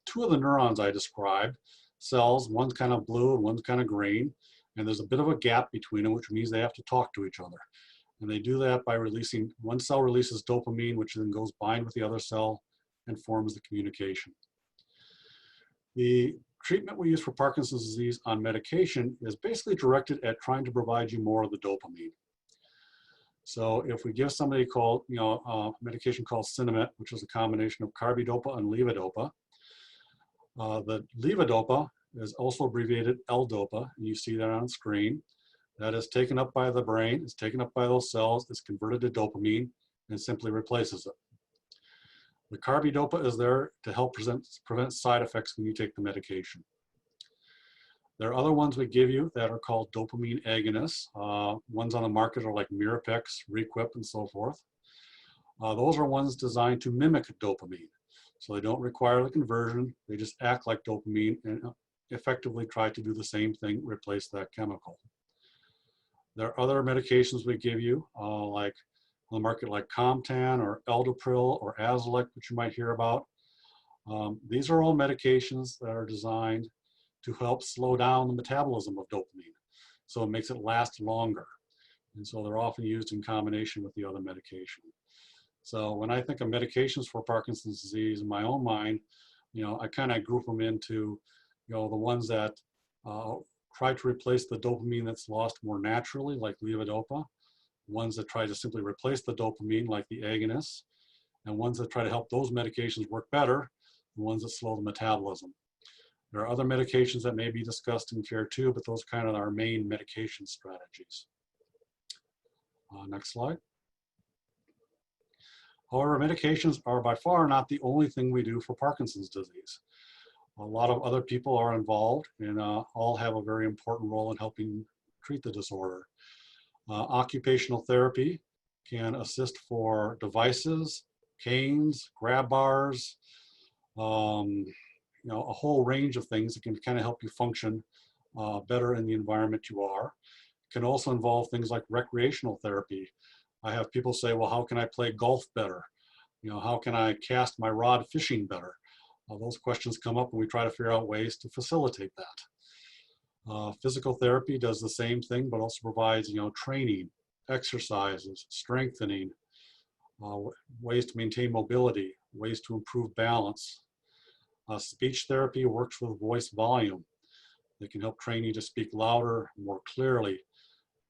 two of the neurons I described, cells, one's kind of blue and one's kind of green, and there's a bit of a gap between them, which means they have to talk to each other. And they do that by releasing, one cell releases dopamine, which then goes bind with the other cell and forms the communication. The treatment we use for Parkinson's disease on medication is basically directed at trying to provide you more of the dopamine. So if we give somebody a medication called Sinemet, which is a combination of carbidopa and levodopa, the levodopa is also abbreviated L-dopa, and you see that on the screen. That is taken up by the brain, is taken up by those cells, is converted to dopamine, and simply replaces it. The carbidopa is there to help prevent side effects when you take the medication. There are other ones we give you that are called dopamine agonists. Ones on the market are like Mirapex, Requip, and so forth. Those are ones designed to mimic dopamine. So they don't require the conversion, they just act like dopamine and effectively try to do the same thing, replace that chemical. There are other medications we give you, like on the market like Comtan or Eldopril or Azilec, which you might hear about. These are all medications that are designed to help slow down the metabolism of dopamine, so it makes it last longer. And so they're often used in combination with the other medication. So when I think of medications for Parkinson's disease in my own mind, I kind of group them into, the ones that try to replace the dopamine that's lost more naturally, like levodopa, ones that try to simply replace the dopamine, like the agonists, and ones that try to help those medications work better, the ones that slow the metabolism. There are other medications that may be discussed in care too, but those kind of are our main medication strategies. Next slide. However, medications are by far not the only thing we do for Parkinson's disease. A lot of other people are involved and all have a very important role in helping treat the disorder. Occupational therapy can assist for devices, canes, grab bars, you know, a whole range of things that can kind of help you function better in the environment you are. It can also involve things like recreational therapy. I have people say, well, how can I play golf better? You know, how can I cast my rod fishing better? Those questions come up and we try to figure out ways to facilitate that. Physical therapy does the same thing, but also provides, you know, training, exercises, strengthening, ways to maintain mobility, ways to improve balance. Speech therapy works with voice volume. They can help train you to speak louder, more clearly.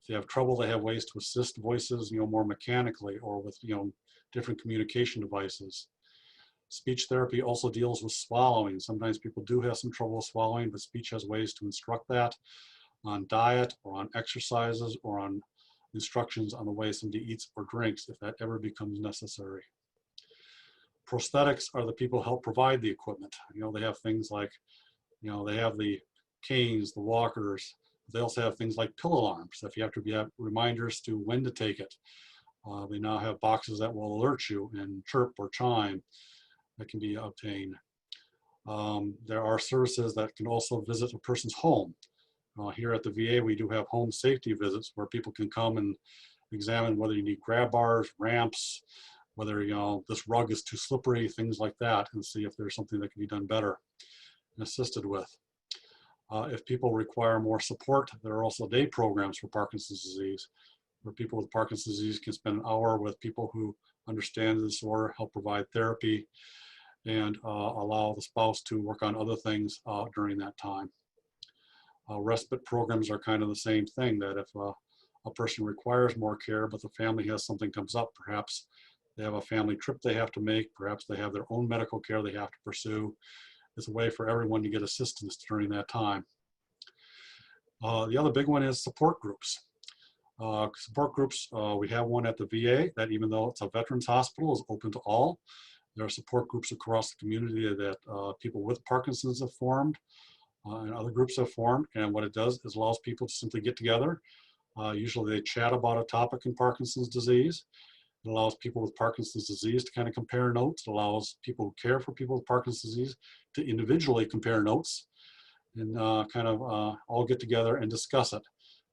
If you have trouble, they have ways to assist voices, you know, more mechanically or with, you know, different communication devices. Speech therapy also deals with swallowing. Sometimes people do have some trouble swallowing, but speech has ways to instruct that on diet or on exercises or on instructions on the way somebody eats or drinks if that ever becomes necessary. Prosthetics are the people who help provide the equipment. You know, they have things like, you know, they have the canes, the walkers. They also have things like pill alarms. If you have to have reminders to when to take it. They now have boxes that will alert you and chirp or chime that can be obtained. There are services that can also visit a person's home. Here at the VA, we do have home safety visits where people can come and examine whether you need grab bars, ramps, whether, you know, this rug is too slippery, things like that, and see if there's something that can be done better and assisted with. If people require more support, there are also day programs for Parkinson's disease, where people with Parkinson's disease can spend an hour with people who understand the disorder, help provide therapy, and allow the spouse to work on other things during that time. Respite programs are kind of the same thing, that if a person requires more care, but the family has something comes up, perhaps they have a family trip they have to make, perhaps they have their own medical care they have to pursue. It's a way for everyone to get assistance during that time. The other big one is support groups. Support groups, we have one at the VA that, even though it's a veterans hospital, is open to all. There are support groups across the community that people with Parkinson's have formed and other groups have formed. And what it does is allows people to simply get together. Usually they chat about a topic in Parkinson's disease. It allows people with Parkinson's disease to kind of compare notes. It allows people who care for people with Parkinson's disease to individually compare notes and kind of all get together and discuss it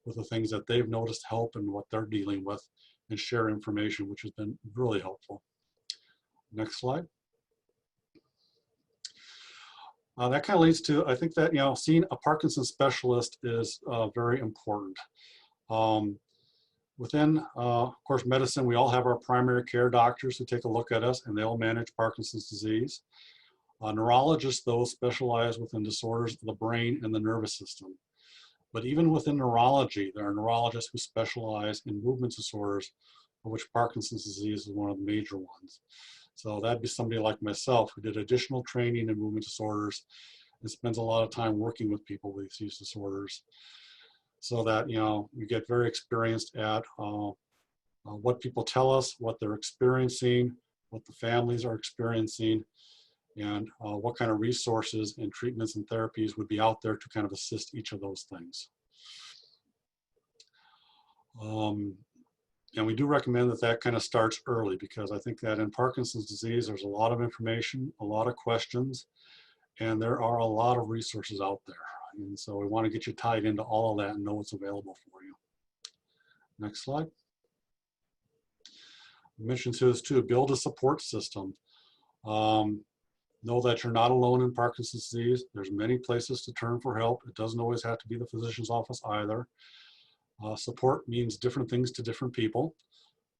with the things that they've noticed help and what they're dealing with, and share information, which has been really helpful. Next slide. That kind of leads to, I think that, you know, seeing a Parkinson's specialist is very important. Within, of course, medicine, we all have our primary care doctors who take a look at us, and they all manage Parkinson's disease. Neurologists, those specialize within disorders of the brain and the nervous system. But even within neurology, there are neurologists who specialize in movement disorders, of which Parkinson's disease is one of the major ones. So that'd be somebody like myself who did additional training in movement disorders and spends a lot of time working with people with these disorders, so that, you know, you get very experienced at what people tell us, what they're experiencing, what the families are experiencing, and what kind of resources and treatments and therapies would be out there to kind of assist each of those things. And we do recommend that that kind of starts early, because I think that in Parkinson's disease, there's a lot of information, a lot of questions, and there are a lot of resources out there. And so we want to get you tied into all of that and know what's available for you. Next slide. I mentioned to this too, build a support system. Know that you're not alone in Parkinson's disease. There's many places to turn for help. It doesn't always have to be the physician's office either. Support means different things to different people,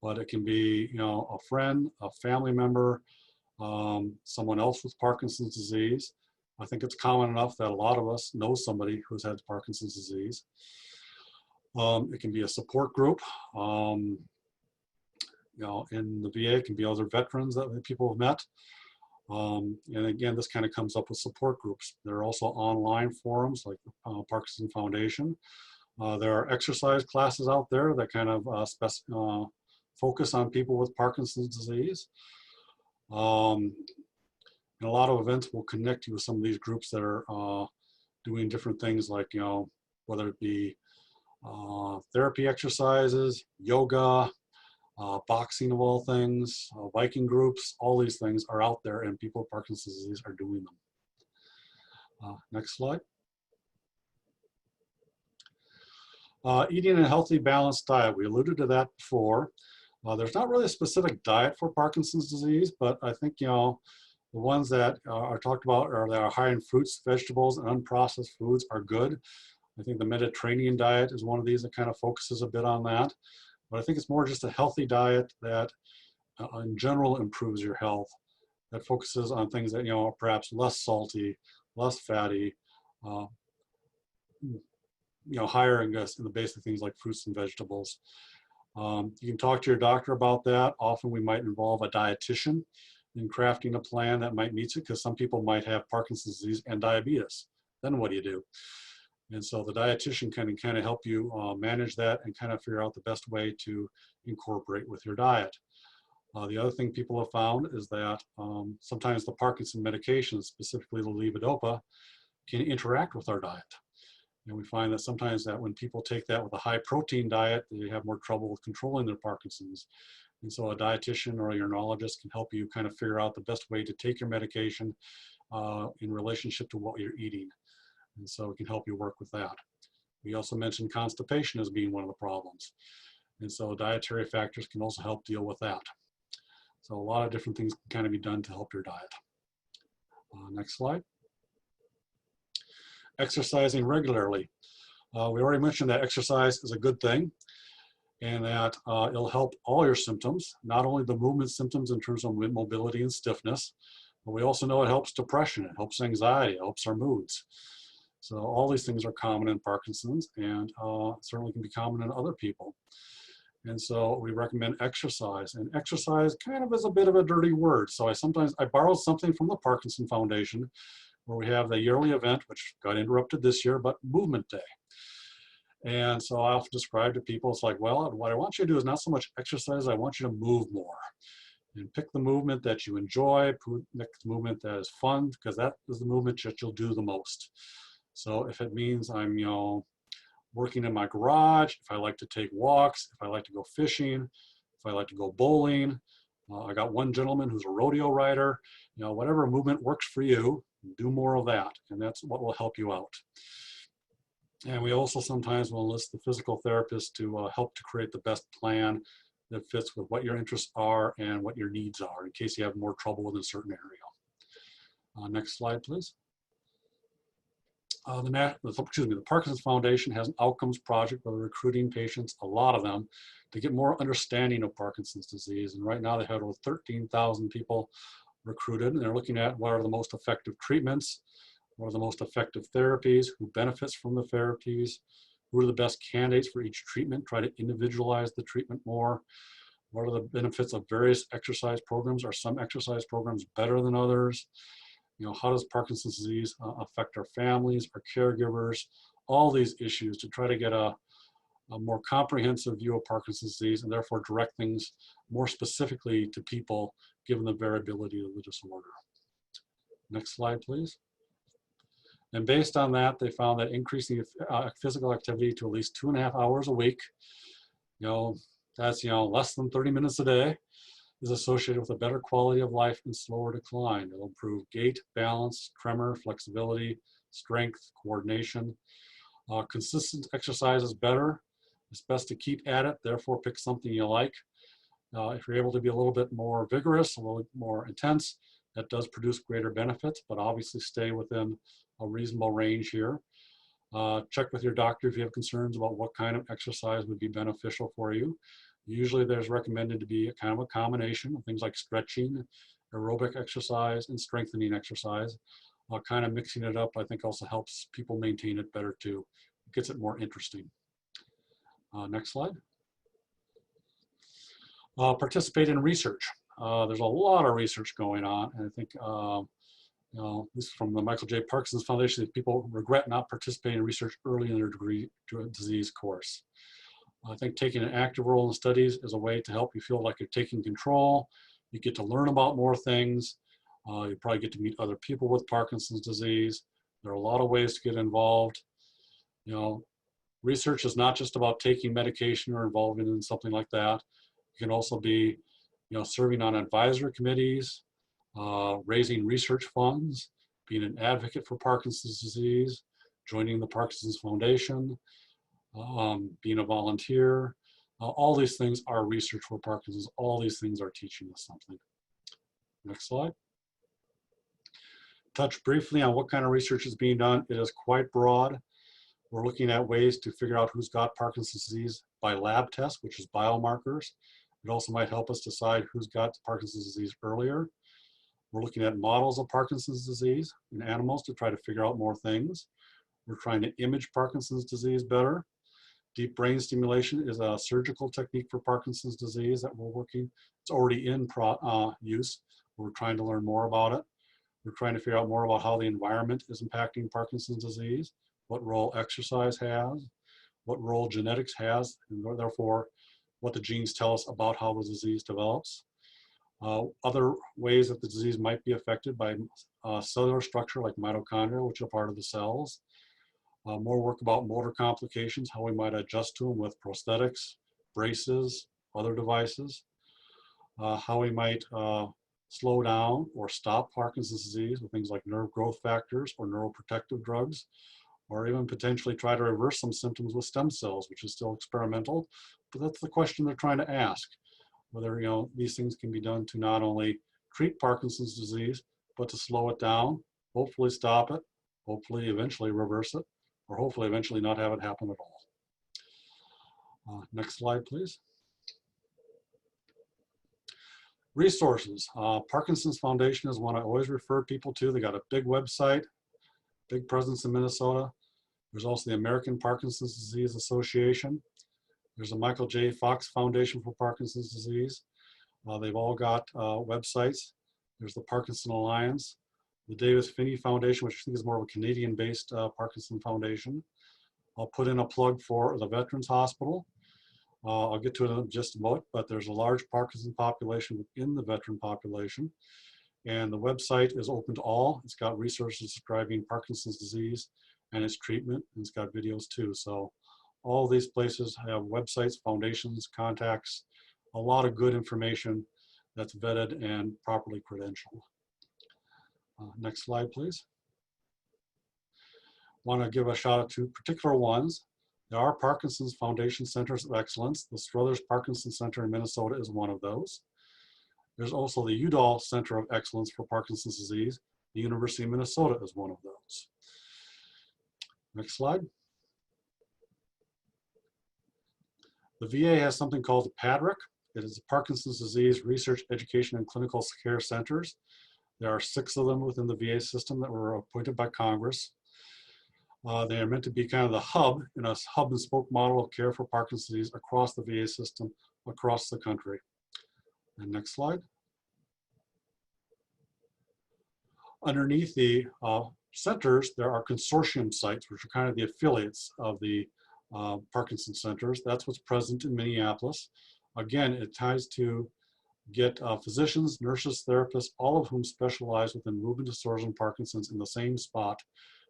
but it can be, you know, a friend, a family member, someone else with Parkinson's disease. I think it's common enough that a lot of us know somebody who's had Parkinson's disease. It can be a support group. You know, in the VA, it can be other veterans that people have met. And again, this kind of comes up with support groups. There are also online forums like the Parkinson Foundation. There are exercise classes out there that kind of focus on people with Parkinson's disease. And a lot of events will connect you with some of these groups that are doing different things like, you know, whether it be therapy exercises, yoga, boxing of all things, biking groups, all these things are out there and people with Parkinson's disease are doing them. Next slide. Eating a healthy, balanced diet. We alluded to that before. There's not really a specific diet for Parkinson's disease, but I think, you know, the ones that are talked about or that are high in fruits, vegetables, and unprocessed foods are good. I think the Mediterranean diet is one of these that kind of focuses a bit on that. But I think it's more just a healthy diet that in general improves your health, that focuses on things that, you know, are perhaps less salty, less fatty, you know, higher in the basic things like fruits and vegetables. You can talk to your doctor about that. Often we might involve a dietitian in crafting a plan that might meet it, because some people might have Parkinson's disease and diabetes. Then what do you do? And so the dietitian can kind of help you manage that and kind of figure out the best way to incorporate with your diet. The other thing people have found is that sometimes the Parkinson medications, specifically the levodopa, can interact with our diet. And we find that sometimes that when people take that with a high protein diet, they have more trouble with controlling their Parkinson's. And so a dietitian or your neurologist can help you kind of figure out the best way to take your medication in relationship to what you're eating. And so it can help you work with that. We also mentioned constipation as being one of the problems. And so dietary factors can also help deal with that. So a lot of different things can kind of be done to help your diet. Next slide. Exercising regularly. We already mentioned that exercise is a good thing and that it'll help all your symptoms, not only the movement symptoms in terms of mobility and stiffness, but we also know it helps depression, it helps anxiety, it helps our moods. So all these things are common in Parkinson's and certainly can be common in other people. And so we recommend exercise, and exercise kind of is a bit of a dirty word. So I borrowed something from the Parkinson Foundation, where we have the yearly event, which got interrupted this year, but Movement Day. And so I often describe to people, it's like, well, what I want you to do is not so much exercise, I want you to move more. And pick the movement that you enjoy, pick the movement that is fun, because that is the movement that you'll do the most. So if it means I'm, you know, working in my garage, if I like to take walks, if I like to go fishing, if I like to go bowling, I got one gentleman who's a rodeo rider, you know, whatever movement works for you, do more of that, and that's what will help you out. And we also sometimes will enlist the physical therapist to help to create the best plan that fits with what your interests are and what your needs are in case you have more trouble with a certain area. Next slide, please. The Parkinson's Foundation has an outcomes project where they're recruiting patients, a lot of them, to get more understanding of Parkinson's disease. And right now they have over 13,000 people recruited, and they're looking at what are the most effective treatments, what are the most effective therapies, who benefits from the therapies, who are the best candidates for each treatment, try to individualize the treatment more, what are the benefits of various exercise programs, are some exercise programs better than others, you know, how does Parkinson's disease affect our families, our caregivers, all these issues to try to get a more comprehensive view of Parkinson's disease and therefore direct things more specifically to people given the variability of the disorder. Next slide, please. And based on that, they found that increasing physical activity to at least 2.5 hours a week, you know, that's, you know, less than 30 minutes a day, is associated with a better quality of life and slower decline. It'll improve gait, balance, tremor, flexibility, strength, coordination. Consistent exercise is better. It's best to keep at it, therefore pick something you like. If you're able to be a little bit more vigorous, a little more intense, that does produce greater benefits, but obviously stay within a reasonable range here. Check with your doctor if you have concerns about what kind of exercise would be beneficial for you. Usually there's recommended to be a kind of a combination of things like stretching, aerobic exercise, and strengthening exercise. Kind of mixing it up, I think, also helps people maintain it better too. It gets it more interesting. Next slide. Participate in research. there's a lot of research going on, and I think this is from the Michael J. Parkinson's Foundation, that people regret not participating in research early in their disease course. I think taking an active role in studies is a way to help you feel like you're taking control. You get to learn about more things. You probably get to meet other people with Parkinson's disease. There are a lot of ways to get involved. Research is not just about taking medication or involving in something like that. You can also be, serving on advisory committees, raising research funds, being an advocate for Parkinson's disease, joining the Parkinson's Foundation, being a volunteer. All these things are research for Parkinson's. All these things are teaching us something. Next slide. Touch briefly on what kind of research is being done. It is quite broad. We're looking at ways to figure out who's got Parkinson's disease by lab tests, which is biomarkers. It also might help us decide who's got Parkinson's disease earlier. We're looking at models of Parkinson's disease in animals to try to figure out more things. We're trying to image Parkinson's disease better. Deep brain stimulation is a surgical technique for Parkinson's disease that we're working. It's already in use. We're trying to learn more about it. We're trying to figure out more about how the environment is impacting Parkinson's disease, what role exercise has, what role genetics has, and therefore what the genes tell us about how the disease develops. Other ways that the disease might be affected by cellular structure like mitochondria, which are part of the cells. More work about motor complications, how we might adjust to them with prosthetics, braces, other devices. How we might slow down or stop Parkinson's disease with things like nerve growth factors or neuroprotective drugs, or even potentially try to reverse some symptoms with stem cells, which is still experimental, but that's the question they're trying to ask. Whether these things can be done to not only treat Parkinson's disease, but to slow it down, hopefully stop it, hopefully eventually reverse it, or hopefully eventually not have it happen at all. Next slide, please. Resources. Parkinson's Foundation is one I always refer people to. They got a big website, big presence in Minnesota. There's also the American Parkinson's Disease Association. There's a Michael J. Fox Foundation for Parkinson's Disease. They've all got websites. There's the Parkinson Alliance, the Davis Finney Foundation, which I think is more of a Canadian-based Parkinson Foundation. I'll put in a plug for the Veterans Hospital. I'll get to it in just a moment, but there's a large Parkinson population within the veteran population. And the website is open to all. It's got resources describing Parkinson's disease and its treatment, and it's got videos too. So all these places have websites, foundations, contacts, a lot of good information that's vetted and properly credentialed. Next slide, please. Want to give a shout out to particular ones. There are Parkinson's Foundation Centers of Excellence. The Struthers Parkinson Center in Minnesota is one of those. There's also the Udall Center of Excellence for Parkinson's Disease. The University of Minnesota is one of those. Next slide. The VA has something called the PADRIC. It is the Parkinson's Disease Research, Education, and Clinical Care Centers. There are 6 of them within the VA system that were appointed by Congress. They are meant to be kind of the hub in a hub and spoke model of care for Parkinson's disease across the VA system, across the country. And next slide. Underneath the centers, there are consortium sites, which are kind of the affiliates of the Parkinson centers. That's what's present in Minneapolis. Again, it ties to get physicians, nurses, therapists, all of whom specialize within movement disorders and Parkinson's in the same spot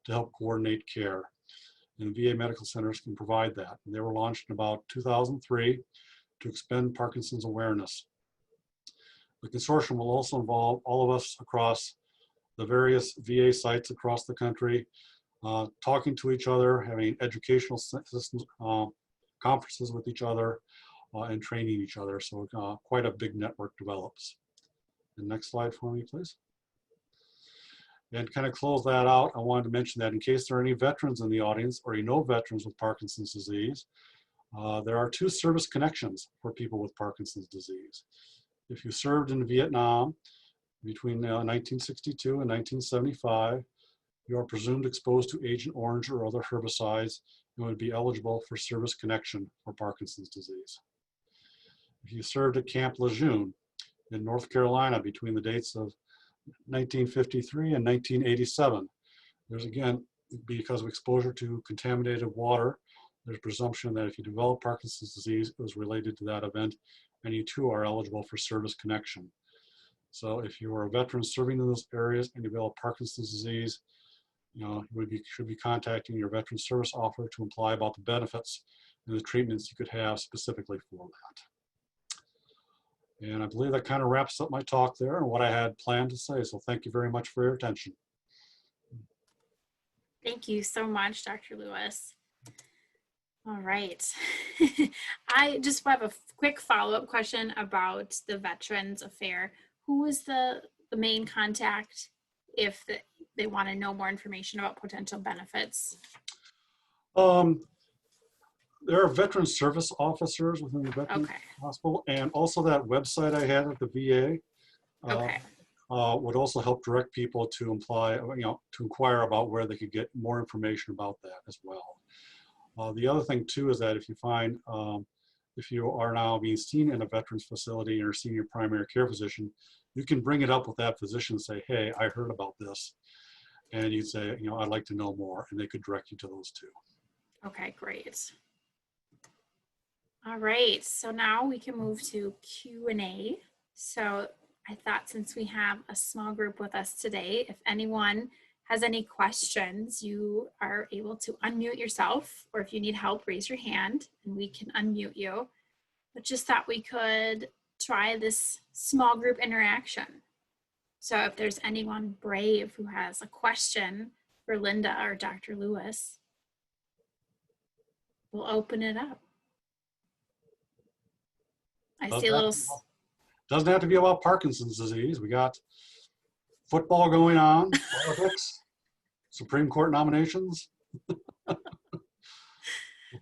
to help coordinate care. And VA medical centers can provide that. And they were launched in about 2003 to expand Parkinson's awareness. The consortium will also involve all of us across the various VA sites across the country, talking to each other, having educational systems, conferences with each other, and training each other. So quite a big network develops. And next slide for me, please. And kind of close that out, I wanted to mention that in case there are any veterans in the audience, or you know veterans with Parkinson's disease, there are 2 service connections for people with Parkinson's disease. If you served in Vietnam between 1962 and 1975, you are presumed exposed to Agent Orange or other herbicides and would be eligible for service connection for Parkinson's disease. If you served at Camp Lejeune, in North Carolina between the dates of 1953 and 1987. There's again, because of exposure to contaminated water, there's presumption that if you develop Parkinson's disease, it was related to that event, and you too are eligible for service connection. So if you are a veteran serving in those areas and you develop Parkinson's disease, you should be contacting your veteran service officer to imply about the benefits and the treatments you could have specifically for that. And I believe that kind of wraps up my talk there and what I had planned to say. So thank you very much for your attention. Thank you so much, Dr. Lewis. All right. I just have a quick follow-up question about the Veterans Affair. Who is the main contact if they want to know more information about potential benefits? There are veteran service officers within the Veterans Hospital, and also that website I had at the VA would also help direct people to inquire about where they could get more information about that as well. The other thing too is that if you find, if you are now being seen in a veterans facility or seeing your primary care physician, you can bring it up with that physician and say, hey, I heard about this. And you'd say, I'd like to know more, and they could direct you to those two. Okay, great. All right, so now we can move to Q&A. So I thought since we have a small group with us today, if anyone has any questions, you are able to unmute yourself, or if you need help, raise your hand and we can unmute you. But just thought we could try this small group interaction. So if there's anyone brave who has a question for Linda or Dr. Lewis, we'll open it up. I see a little. Doesn't have to be about Parkinson's disease. We got football going on, politics, Supreme Court nominations.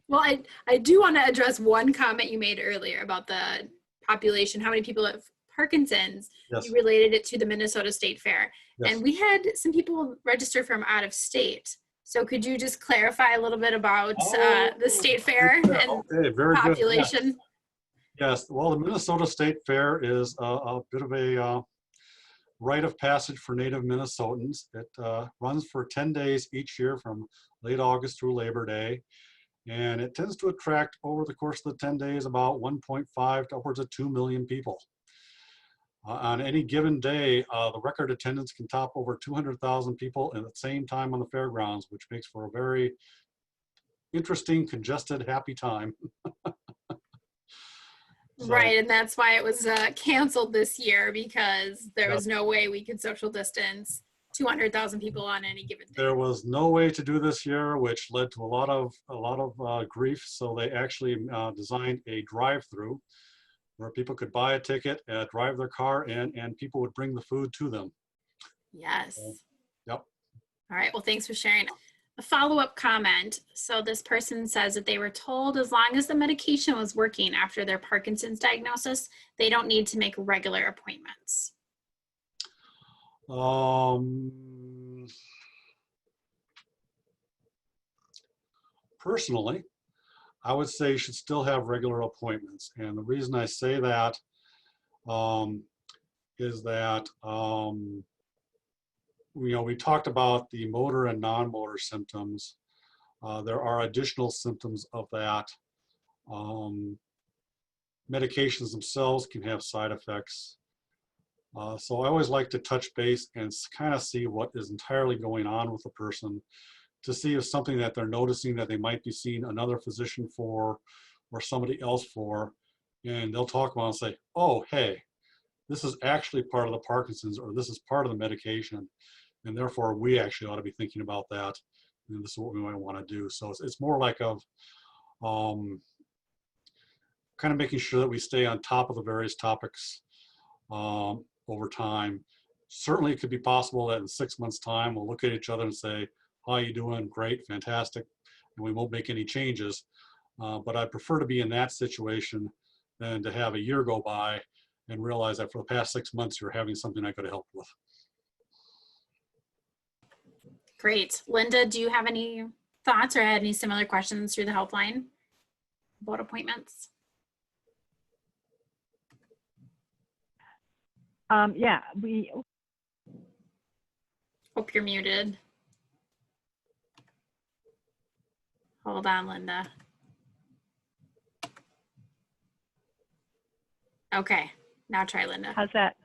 Well, I do want to address one comment you made earlier about the population, how many people have Parkinson's. Yes. You related it to the Minnesota State Fair. Yes. And we had some people register from out of state. So could you just clarify a little bit about the State Fair and very population? Good. Yes, well, the Minnesota State Fair is a bit of a rite of passage for Native Minnesotans. It runs for 10 days each year from late August through Labor Day. And it tends to attract over the course of the 10 days about 1.5 to upwards of 2 million people. On any given day, the record attendance can top over 200,000 people at the same time on the fairgrounds, which makes for a very interesting, congested, happy time. So, right, and that's why it was canceled this year, because there was no way we could social distance 200,000 people on any given day. There was no way to do this year, which led to a lot of grief. So they actually designed a drive-through where people could buy a ticket, drive their car in, and people would bring the food to them. Yes. Yep. All right, well, thanks for sharing. A follow-up comment. So this person says that they were told as long as the medication was working after their Parkinson's diagnosis, they don't need to make regular appointments. Personally, I would say you should still have regular appointments. And the reason I say that is that we talked about the motor and non-motor symptoms. There are additional symptoms of that. Medications themselves can have side effects. So I always like to touch base and kind of see what is entirely going on with the person, to see if something that they're noticing that they might be seeing another physician for or somebody else for, and they'll talk about it and say, oh, hey, this is actually part of the Parkinson's, or this is part of the medication, and therefore we actually ought to be thinking about that, and this is what we might want to do. So it's more like of kind of making sure that we stay on top of the various topics over time. Certainly it could be possible that in 6 months' time we'll look at each other and say, how you doing? Great, fantastic, and we won't make any changes. But I prefer to be in that situation than to have a year go by and realize that for the past 6 months you're having something I could have helped with. Great. Linda, do you have any thoughts or had any similar questions through the helpline about appointments? Yeah, we, Hope you're muted. Hold on, Linda. Okay, now try Linda. how's that?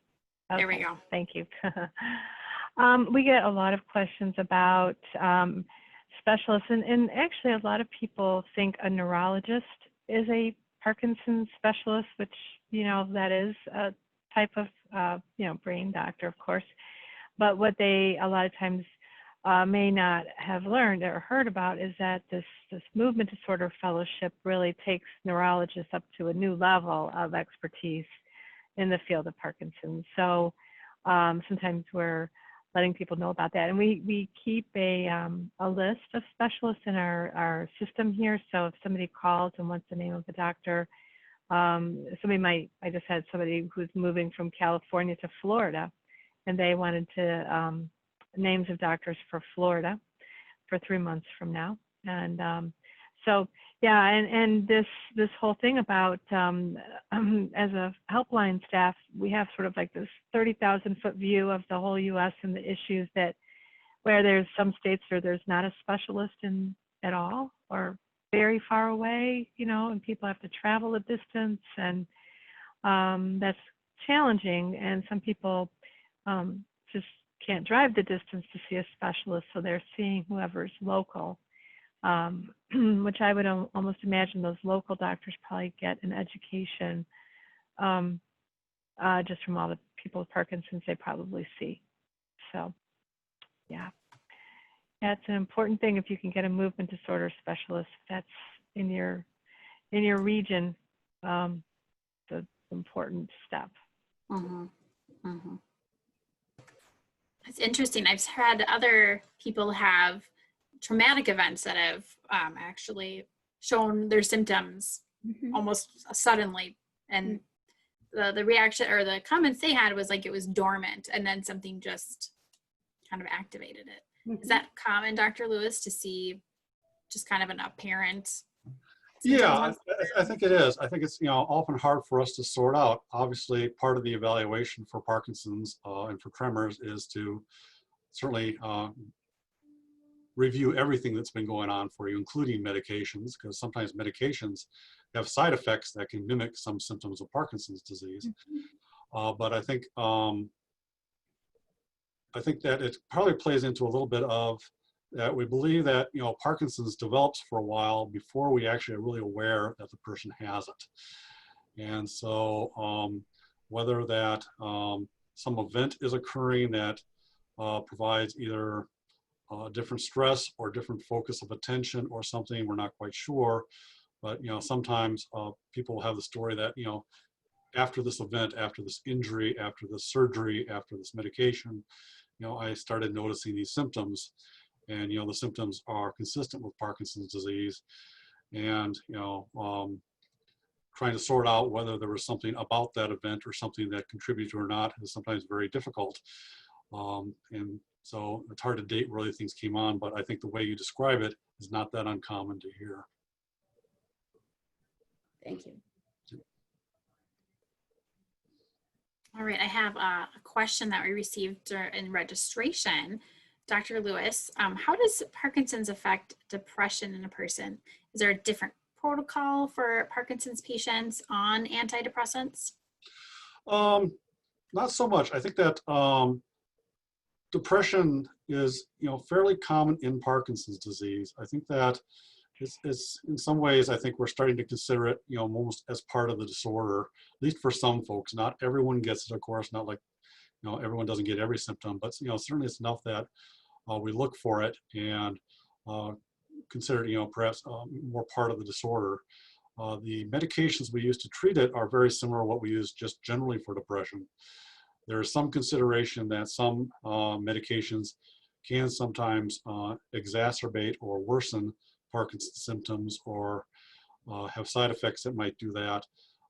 There we Okay, go. thank you. We get a lot of questions about specialists, and actually a lot of people think a neurologist is a Parkinson's specialist, which, you know, that is a type of, you know, brain doctor, of course. But what they a lot of times may not have learned or heard about is that this movement disorder fellowship really takes neurologists up to a new level of expertise in the field of Parkinson's. So sometimes we're letting people know about that. And we keep a list of specialists in our system here. So if somebody calls and wants the name of the doctor, somebody might, I just had somebody who's moving from California to Florida, and they wanted to names of doctors for Florida for 3 months from now. And so, yeah, and this whole thing about as a helpline staff, we have sort of like this 30,000-foot view of the whole U.S. and the issues that where there's some states where there's not a specialist in at all, or very far away, you know, and people have to travel a distance, and that's challenging. And some people just can't drive the distance to see a specialist, so they're seeing whoever's local, which I would almost imagine those local doctors probably get an education just from all the people with Parkinson's they probably see. So, yeah, that's an important thing. If you can get a movement disorder specialist, that's in your region, it's an important step. Mm-hmm. Mm-hmm. It's interesting. I've had other people have traumatic events that have actually shown their symptoms almost suddenly, and the reaction or the comments they had was like it was dormant, and then something just kind of activated it. Is that common, Dr. Lewis, to see just kind of an apparent? Yeah, I think it is. I think it's, you know, often hard for us to sort out. Obviously, part of the evaluation for Parkinson's and for tremors is to certainly review everything that's been going on for you, including medications, because sometimes medications have side effects that can mimic some symptoms of Parkinson's disease. But I think that it probably plays into a little bit of that we believe that, you know, Parkinson's develops for a while before we actually are really aware that the person has it. And so whether that some event is occurring that provides either different stress or different focus of attention or something, we're not quite sure. But, you know, sometimes people have the story that, you know, after this event, after this injury, after this surgery, after this medication, you know, I started noticing these symptoms. And, you know, the symptoms are consistent with Parkinson's disease. And, you know, trying to sort out whether there was something about that event or something that contributed or not is sometimes very difficult. And so it's hard to date where things came on, but I think the way you describe it is not that uncommon to hear. Thank you. All right, I have a question that we received in registration. Dr. Lewis, how does Parkinson's affect depression in a person? Is there a different protocol for Parkinson's patients on antidepressants? Not so much. I think that depression is, you know, fairly common in Parkinson's disease. I think that it's in some ways, I think we're starting to consider it, you know, almost as part of the disorder, at least for some folks. Not everyone gets it, of course, not like, you know, everyone doesn't get every symptom, but, you know, certainly it's enough that we look for it and consider it, you know, perhaps more part of the disorder. The medications we use to treat it are very similar to what we use just generally for depression. There is some consideration that some medications can sometimes exacerbate or worsen Parkinson's symptoms or have side effects that might do that.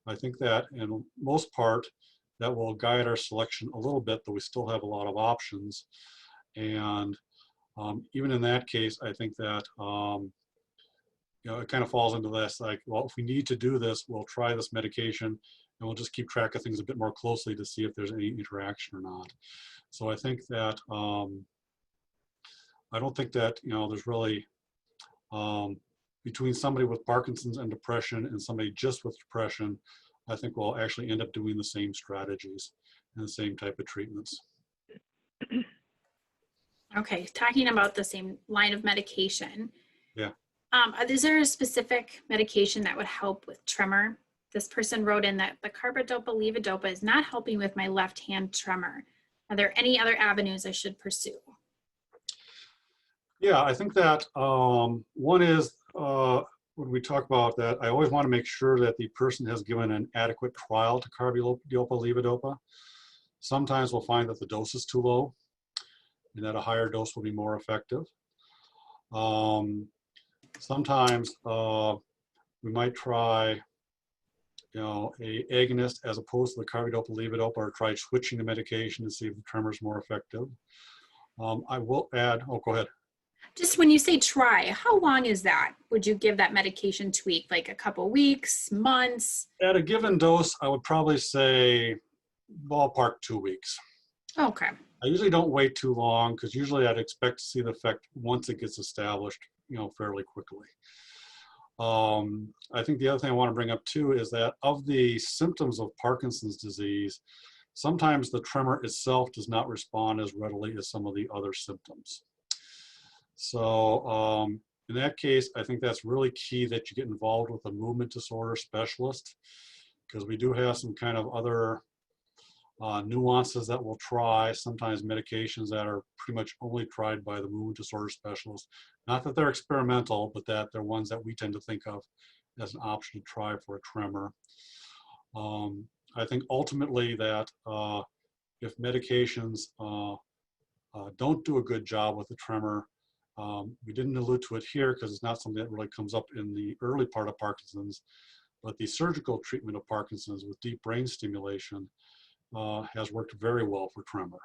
I think that in most part that will guide our selection a little bit, though we still have a lot of options. And even in that case, I think that you know, it kind of falls into this, like, well, if we need to do this, we'll try this medication and we'll just keep track of things a bit more closely to see if there's any interaction or not. So I think that, I don't think that, there's really, between somebody with Parkinson's and depression and somebody just with depression, I think we'll actually end up doing the same strategies and the same type of treatments. Okay, talking about the same line of medication. Yeah. Is there a specific medication that would help with tremor? This person wrote in that the carbidopa levodopa is not helping with my left hand tremor. Are there any other avenues I should pursue? Yeah, I think that one is when we talk about that, I always want to make sure that the person has given an adequate trial to carbidopa levodopa. Sometimes we'll find that the dose is too low and that a higher dose will be more effective. Sometimes we might try a agonist as opposed to the carbidopa levodopa, or try switching the medication to see if the tremor is more effective. I will add, oh, go ahead. Just when you say try, how long is that? Would you give that medication tweak, like a couple weeks, months? At a given dose, I would probably say ballpark 2 weeks. Okay. I usually don't wait too long because usually I'd expect to see the effect once it gets established, fairly quickly. I think the other thing I want to bring up too is that of the symptoms of Parkinson's disease, sometimes the tremor itself does not respond as readily as some of the other symptoms. So in that case, I think that's really key that you get involved with a movement disorder specialist, because we do have some kind of other nuances that we'll try, sometimes medications that are pretty much only tried by the movement disorder specialist. Not that they're experimental, but that they're ones that we tend to think of as an option to try for a tremor. I think ultimately that if medications don't do a good job with the tremor, we didn't allude to it here because it's not something that really comes up in the early part of Parkinson's, but the surgical treatment of Parkinson's with deep brain stimulation has worked very well for tremor.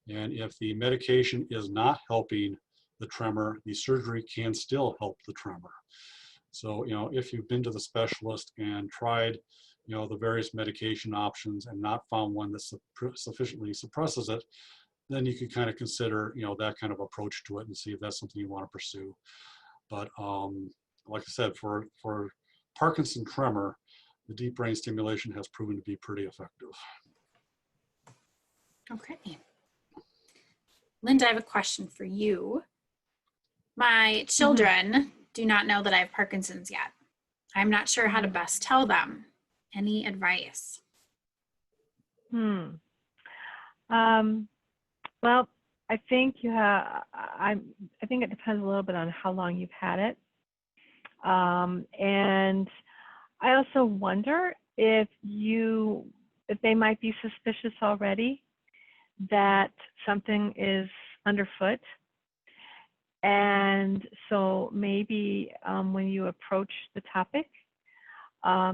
And if the medication is not helping the tremor, the surgery can still help the tremor. So, if you've been to the specialist and tried, the various medication options and not found one that sufficiently suppresses it, then you could kind of consider, that kind of approach to it and see if that's something you want to pursue. But like I said, for Parkinson tremor, the deep brain stimulation has proven to be pretty effective. Okay. Linda, I have a question for you. My children do not know that I have Parkinson's yet. I'm not sure how to best tell them. Any advice? Well, I think I think it depends a little bit on how long you've had it. And I also wonder if they might be suspicious already that something is underfoot. And so maybe when you approach the topic,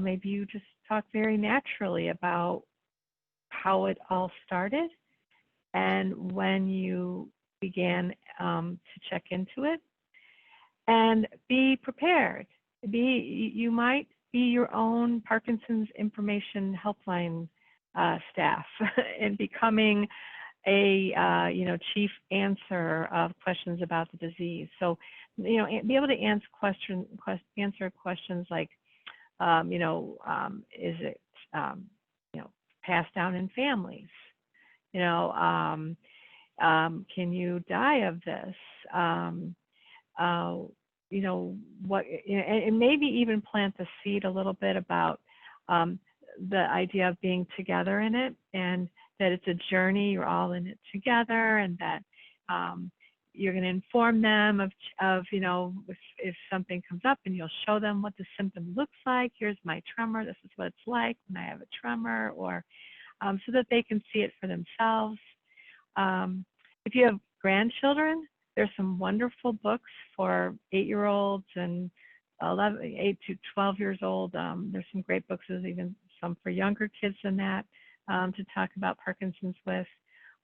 maybe you just talk very naturally about how it all started and when you began to check into it, and be prepared. You might be your own Parkinson's information helpline staff and becoming a chief answer of questions about the disease. So be able to answer questions like is it passed down in families? Can you die of this? And maybe even plant the seed a little bit about the idea of being together in it, and that it's a journey, you're all in it together, and that you're going to inform them of if something comes up, and you'll show them what the symptom looks like. Here's my tremor. This is what it's like when I have a tremor, or so that they can see it for themselves. If you have grandchildren, there's some wonderful books for 8-year-olds and 8 to 12 years old. There's some great books, there's even some for younger kids than that to talk about Parkinson's with.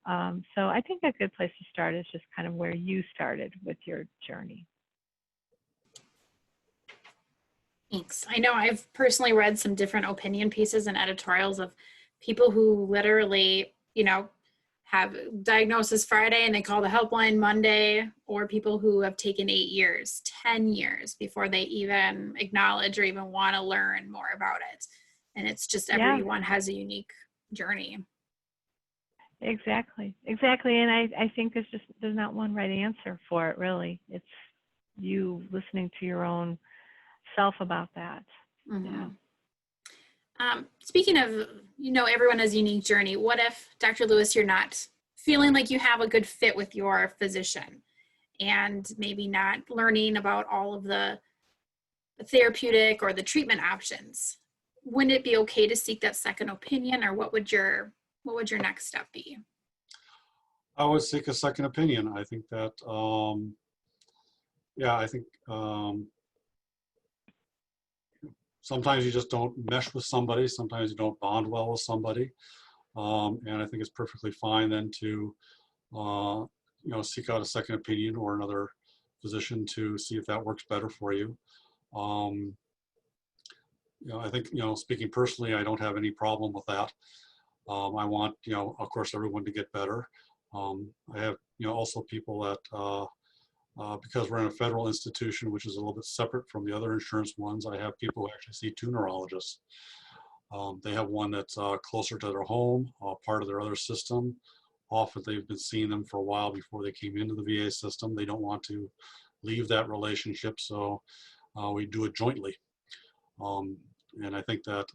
So I think a good place to start is just kind of where you started with your journey. Thanks. I know I've personally read some different opinion pieces and editorials of people who literally, have diagnosis Friday and they call the helpline Monday, or people who have taken 8 years, 10 years before they even acknowledge or even want to learn more about it. And it's just everyone has a unique journey. Exactly. And I think there's not one right answer for it, really. It's you listening to your own self about that. Mm-hmm. Speaking of, everyone has a unique journey. What if, Dr. Lewis, you're not feeling like you have a good fit with your physician and maybe not learning about all of the therapeutic or the treatment options? Wouldn't it be okay to seek that second opinion, or what would your next step be? I would seek a second opinion. I think that, sometimes you just don't mesh with somebody. Sometimes you don't bond well with somebody. And I think it's perfectly fine then to, seek out a second opinion or another physician to see if that works better for you. I think, speaking personally, I don't have any problem with that. I want, of course, everyone to get better. I have, also people that, because we're in a federal institution, which is a little bit separate from the other insurance ones, I have people who actually see 2 neurologists. They have one that's closer to their home, part of their other system. Often they've been seeing them for a while before they came into the VA system. They don't want to leave that relationship, so we do it jointly. And I think that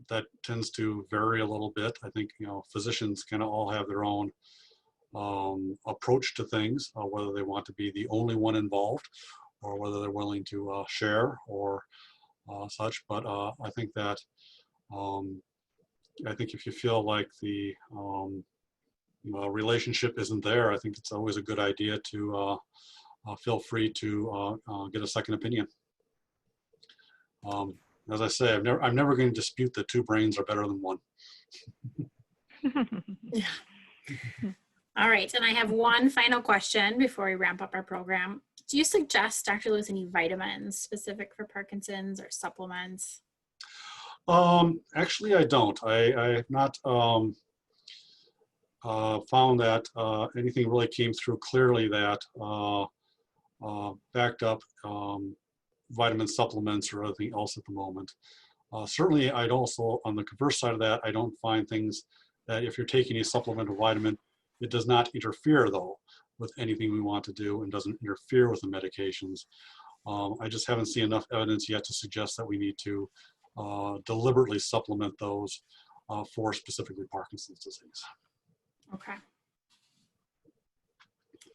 that tends to vary a little bit. I think, physicians kind of all have their own approach to things, whether they want to be the only one involved or whether they're willing to share or such. But I think that if you feel like the relationship isn't there, I think it's always a good idea to feel free to get a second opinion. As I say, I'm never going to dispute that 2 brains are better than 1. Yeah. All right, and I have one final question before we ramp up our program. Do you suggest, Dr. Lewis, any vitamins specific for Parkinson's or supplements? Actually, I don't. I have not found that anything really came through clearly that backed up vitamin supplements or anything else at the moment. Certainly, I'd also, on the converse side of that, I don't find things that if you're taking a supplement or vitamin, it does not interfere, though, with anything we want to do and doesn't interfere with the medications. I just haven't seen enough evidence yet to suggest that we need to deliberately supplement those for specifically Parkinson's disease. Okay.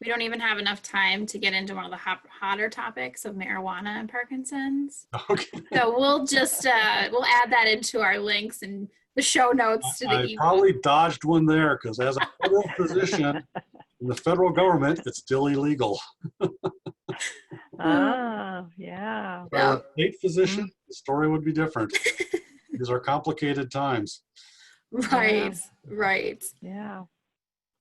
We don't even have enough time to get into one of the hotter topics of marijuana and Parkinson's. Okay. So we'll just, we'll add that into our links and the show notes to the I ebook. probably dodged one there because as a federal physician in the federal government, it's still illegal. Oh, yeah. If I were a state physician, the story would be different. These are complicated times. Right, right. Yeah.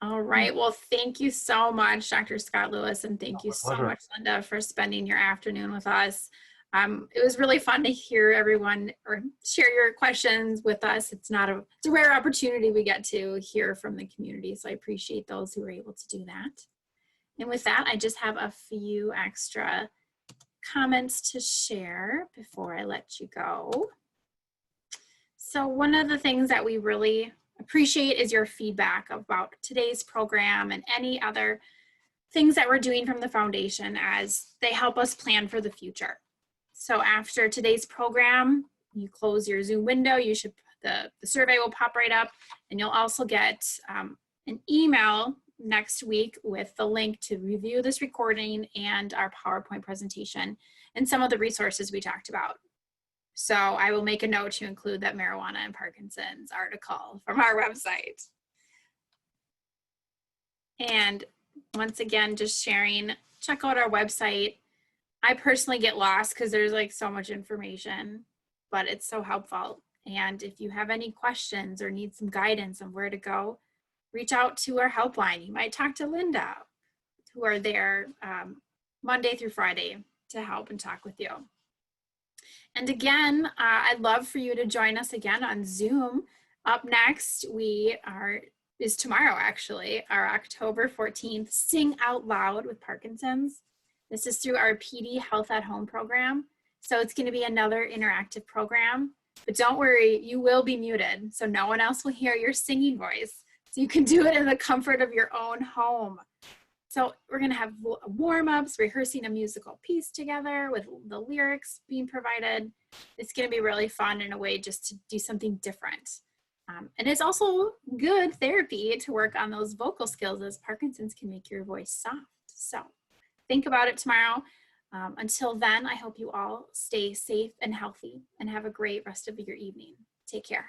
All right. Well, thank you so much, Dr. Scott Lewis, and thank you so much, Linda, for spending your afternoon with us. It was really fun to hear everyone or share your questions with us. It's a rare opportunity we get to hear from the community, so I appreciate those who were able to do that. And with that, I just have a few extra comments to share before I let you go. So one of the things that we really appreciate is your feedback about today's program and any other things that we're doing from the foundation, as they help us plan for the future. So after today's program, you close your Zoom window, the survey will pop right up, and you'll also get an email next week with the link to review this recording and our PowerPoint presentation and some of the resources we talked about. So I will make a note to include that marijuana and Parkinson's article from our website. And once again, just sharing, check out our website. I personally get lost because there's like so much information, but it's so helpful. And if you have any questions or need some guidance on where to go, reach out to our helpline. You might talk to Linda, who are there Monday through Friday to help and talk with you. And again, I'd love for you to join us again on Zoom. Up next, is tomorrow actually, our October 14th Sing Out Loud with Parkinson's. This is through our PD Health at Home program. So it's going to be another interactive program, but don't worry, you will be muted. So no one else will hear your singing voice. So you can do it in the comfort of your own home. So we're going to have warm-ups, rehearsing a musical piece together with the lyrics being provided. It's going to be really fun in a way just to do something different. And it's also good therapy to work on those vocal skills, as Parkinson's can make your voice soft. So think about it tomorrow. Until then, I hope you all stay safe and healthy and have a great rest of your evening. Take care.